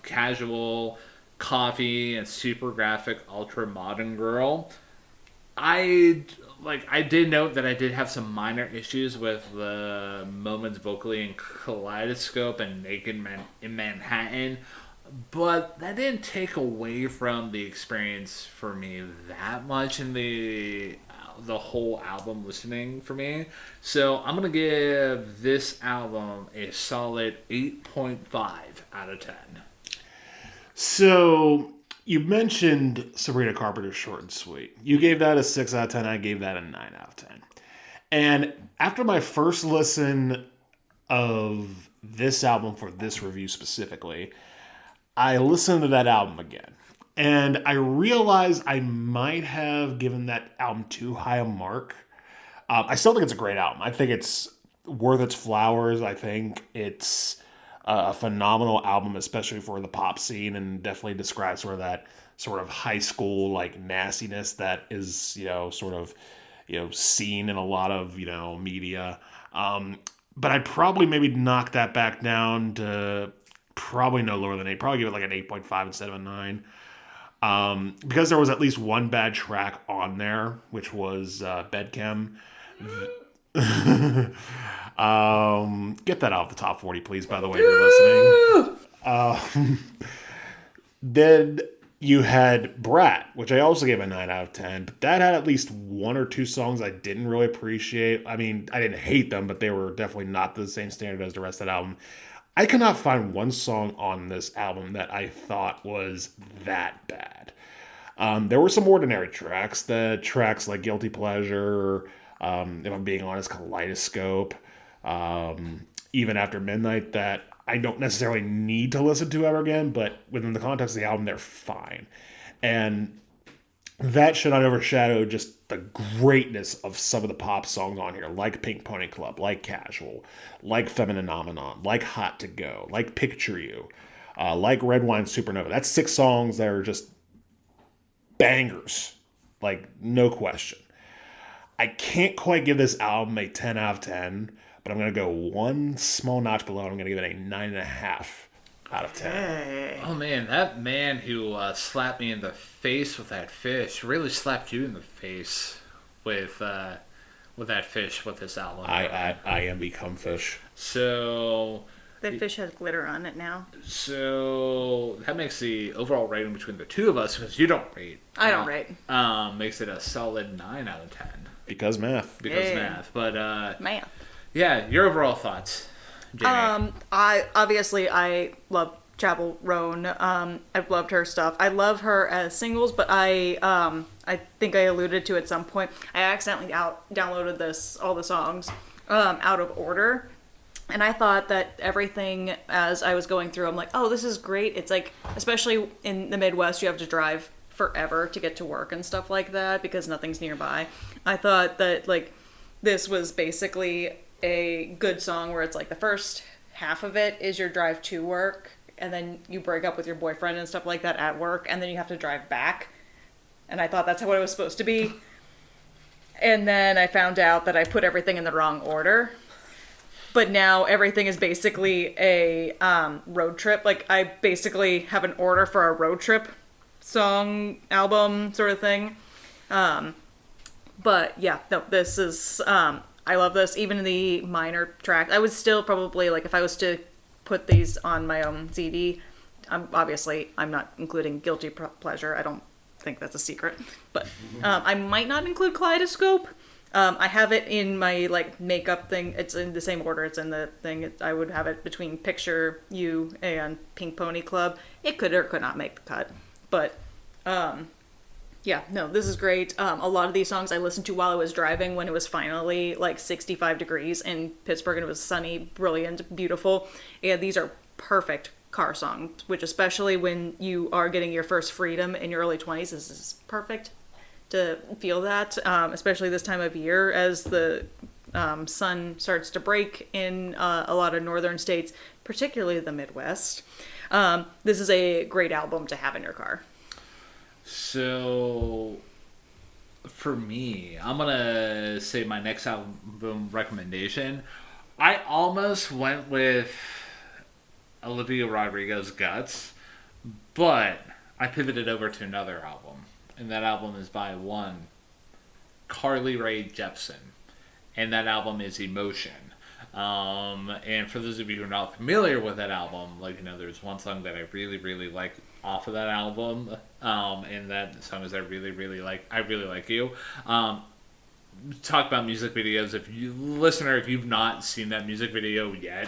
Casual, Coffee, and Super Graphic Ultra Modern Girl. I did note that I did have some minor issues with the moments vocally in Kaleidoscope and Naked in Manhattan, but that didn't take away from the experience for me that much in the whole album listening for me. So I'm going to give this album a solid 8.5 out of 10.
So... you mentioned Sabrina Carpenter's Short and Sweet. You gave that a 6 out of 10. I gave that a 9 out of 10. And after my first listen of this album for this review specifically, I listened to that album again. And I realized I might have given that album too high a mark. I still think it's a great album. I think it's worth its flowers. I think it's... a phenomenal album, especially for the pop scene, and definitely describes that sort of high school nastiness that is seen in a lot of media. But I'd probably maybe knock that back down to probably no lower than 8. Probably give it an 8.5 instead of a 9. Because there was at least one bad track on there, which was Bedchem. Get that off the top 40, please, by the way, if you're listening. Then you had Brat, which I also gave a 9 out of 10, but that had at least 1 or 2 songs I didn't really appreciate. I mean, I didn't hate them, but they were definitely not the same standard as the rest of that album. I could not find one song on this album that I thought was that bad. There were some ordinary tracks. The tracks like Guilty Pleasure, if I'm being honest, Kaleidoscope, Even After Midnight, that I don't necessarily need to listen to ever again, but within the context of the album, they're fine. And that should not overshadow just the greatness of some of the pop songs on here, like Pink Pony Club, like Casual, like Femininomenon, like Hot to Go, like Picture You, like Red Wine Supernova. That's 6 songs that are just bangers, no question. I can't quite give this album a 10 out of 10, but I'm going to go one small notch below. I'm going to give it a 9.5 out of 10.
Hey.
Oh man, that man who slapped me in the face with that fish really slapped you in the face with that fish with this album.
I am become fish.
So
That fish has glitter on it now.
So that makes the overall rating between the two of us, because you don't rate.
I don't rate.
Makes it a solid 9 out of 10.
Because math.
Because
Yay.
math. But
Man.
yeah, your overall thoughts, Jamie.
I love Chappell Roan. I've loved her stuff. I love her as singles, but I think I alluded to at some point, I accidentally downloaded all the songs out of order. And I thought that everything, as I was going through, I'm like, oh, this is great. It's like, especially in the Midwest, you have to drive forever to get to work and stuff like that because nothing's nearby. I thought that, like, this was basically a good song where it's like the first half of it is your drive to work, and then you break up with your boyfriend and stuff like that at work, and then you have to drive back. And I thought that's what it was supposed to be. And then I found out that I put everything in the wrong order. But now everything is basically a road trip. Like, I basically have an order for a road trip song, album sort of thing. But yeah, no, this is, I love this. Even the minor track, I would still probably, like, if I was to put these on my own CD, I'm not including Guilty Pleasure. I don't think that's a secret. But I might not include Kaleidoscope. I have it in my, like, makeup thing. It's in the same order. It's in the thing. I would have it between Picture You and Pink Pony Club. It could or could not make the cut. But, yeah, no, this is great. A lot of these songs I listened to while I was driving when it was finally, like, 65 degrees in Pittsburgh and it was sunny, brilliant, beautiful. And these are perfect car songs, which especially when you are getting your first freedom in your early 20s, this is perfect to feel that, especially this time of year as the sun starts to break in a lot of northern states, particularly the Midwest. This is a great album to have in your car.
So, for me, I'm going to say my next album recommendation. I almost went with Olivia Rodrigo's Guts, but I pivoted over to another album. And that album is by one Carly Rae Jepsen. And that album is Emotion. And for those of you who are not familiar with that album, like, you know, there's one song that I really, really like off of that album. And that song is I Really, Really Like You. Talk about music videos. If you've not seen that music video yet,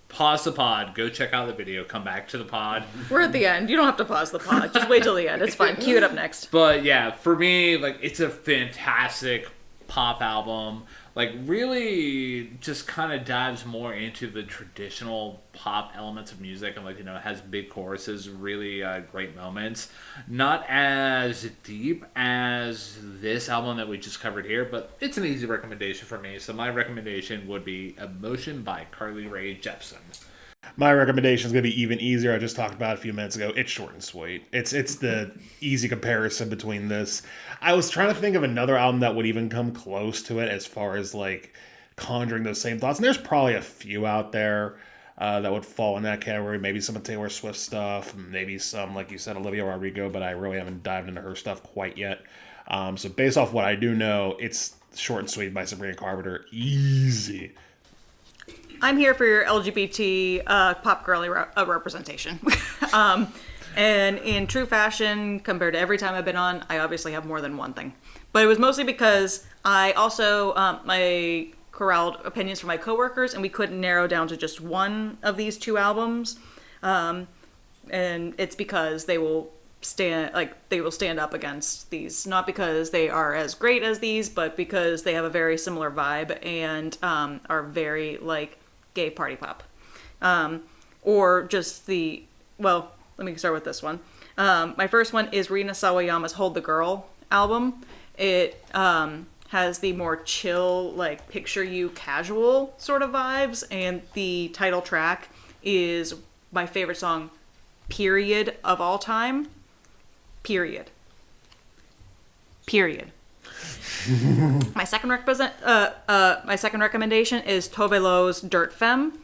pause the pod, go check out the video, come back to the pod.
We're at the end. You don't have to pause the pod. Just wait till the end. It's fine. Cue it up next.
But yeah, for me, like, it's a fantastic pop album. Like, really just kind of dives more into the traditional pop elements of music and, like, you know, it has big choruses, really great moments. Not as deep as this album that we just covered here, but it's an easy recommendation for me. So my recommendation would be Emotion by Carly Rae Jepsen.
My recommendation is going to be even easier. I just talked about it a few minutes ago. It's short and sweet. It's the easy comparison between this. I was trying to think of another album that would even come close to it as far as, like, conjuring those same thoughts. And there's probably a few out there that would fall in that category. Maybe some of Taylor Swift stuff. Maybe some, like you said, Olivia Rodrigo. But I really haven't dived into her stuff quite yet. So based off what I do know, it's Short and Sweet by Sabrina Carpenter. Easy.
I'm here for your LGBT pop girly representation. And in true fashion, compared to every time I've been on, I obviously have more than one thing. But it was mostly because I also I corralled opinions from my coworkers, and we couldn't narrow down to just one of these two albums. And it's because they will stand up against these, not because they are as great as these, but because they have a very similar vibe and are very, like, gay party pop. Or just let me start with this one. My first one is Rina Sawayama's Hold the Girl album. It has the more chill, like, picture you casual sort of vibes, and the title track is my favorite song, period, of all time. Period. My second recommendation is Tove Lo's Dirt Femme.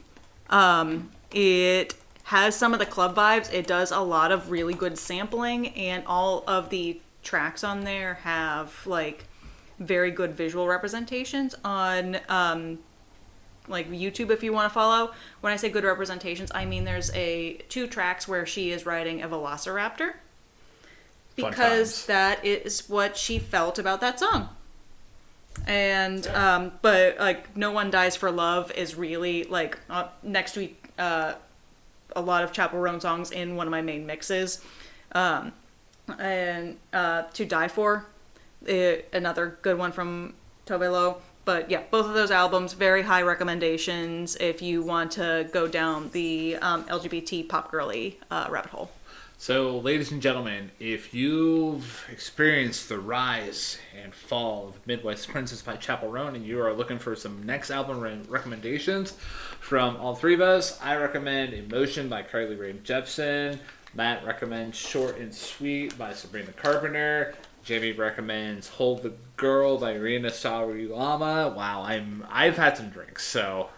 It has some of the club vibes. It does a lot of really good sampling, and all of the tracks on there have like very good visual representations on like YouTube if you want to follow. When I say good representations, I mean there's two tracks where she is riding a velociraptor, because that is what she felt about that song. And but like No One Dies for Love is really like next to a lot of Chappell Roan songs in one of my main mixes. And To Die For, another good one from Tove Lo. But yeah, both of those albums, very high recommendations if you want to go down the LGBT pop girly rabbit hole.
So, ladies and gentlemen, if you've experienced the rise and fall of Midwest Princess by Chappell Roan and you are looking for some next album recommendations from all three of us, I recommend Emotion by Carly Rae Jepsen. Matt recommends Short and Sweet by Sabrina Carpenter. Jamie recommends Hold the Girl by Rina Sawayama. Wow, I've had some drinks, so...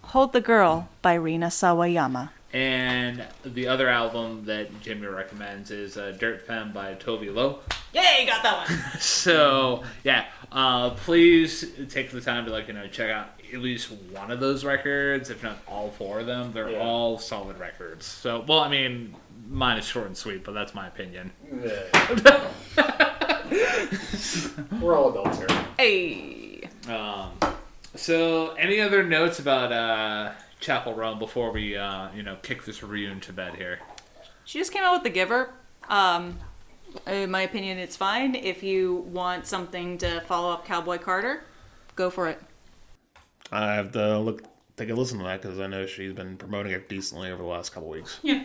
Hold the Girl by Rina Sawayama.
And the other album that Jamie recommends is Dirt Femme by Tove Lo.
Yay, got that one!
So, yeah, please take the time to, check out at least one of those records, if not all four of them. They're all solid records. So, well, I mean, mine is short and sweet, but that's my opinion.
Yeah. We're all adults here.
Hey!
So, any other notes about Chappell Roan before we, kick this review into bed here?
She just came out with The Giver. In my opinion, it's fine. If you want something to follow up Cowboy Carter, go for it.
I have to take a listen to that because I know she's been promoting it decently over the last couple weeks.
Yeah.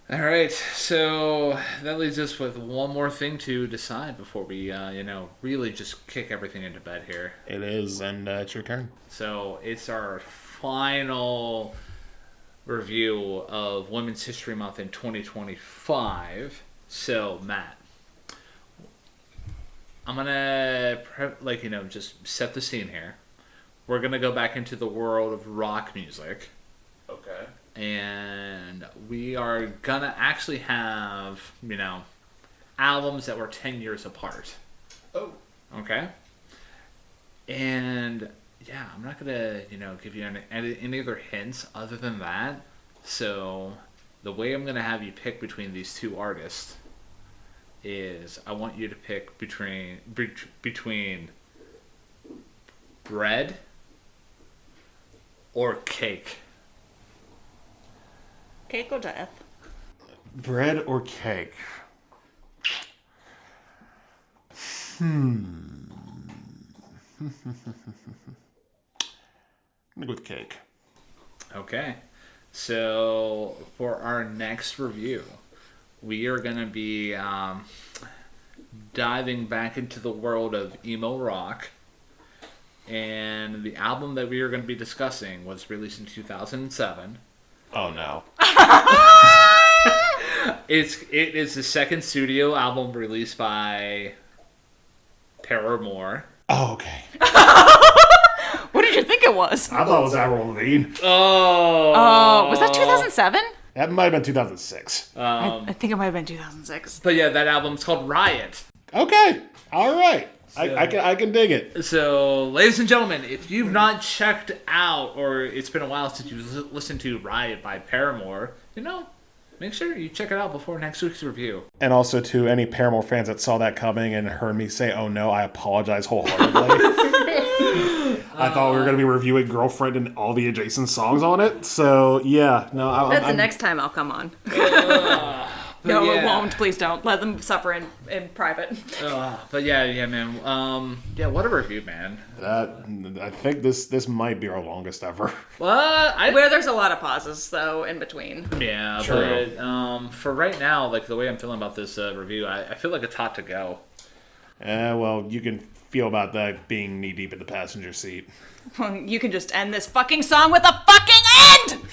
All right, so that leaves us with one more thing to decide before we, really just kick everything into bed here.
It is, and it's your turn.
So it's our final review of Women's History Month in 2025. So, Matt, I'm going to, just set the scene here. We're going to go back into the world of rock music.
Okay.
And we are going to actually have, albums that were 10 years apart.
Oh.
Okay? And, yeah, I'm not going to, give you any other hints other than that. So, the way I'm going to have you pick between these two artists is I want you to pick between bread or cake.
Cake or death?
Bread or cake? I'm gonna go with cake.
Okay. So, for our next review, we are going to be diving back into the world of emo rock. And the album that we are going to be discussing was released in 2007.
Oh, no.
It is the second studio album released by Paramore.
Oh, okay.
What did you think it was?
I thought it was Avril Lavigne.
Oh.
Was that 2007?
That might have been 2006.
I think it might have been 2006.
But yeah, that album's called Riot.
Okay. All right. I can dig it.
So, ladies and gentlemen, if you've not checked out, or it's been a while since you've listened to Riot by Paramore, make sure you check it out before next week's review.
And also to any Paramore fans that saw that coming and heard me say, oh no, I apologize wholeheartedly. I thought we were going to be reviewing Girlfriend and all the adjacent songs on it. So, yeah. No,
That's the next time I'll come on. No, yeah. It won't. Please don't. Let them suffer in private.
But yeah, man. What a review, man.
I think this might be our longest ever.
Where there's a lot of pauses, though, in between.
Yeah,
true.
But for right now, the way I'm feeling about this review, I feel like it's hot to go.
Well, you can feel about that being knee-deep in the passenger seat.
Well, you can just end this fucking song with a fucking end!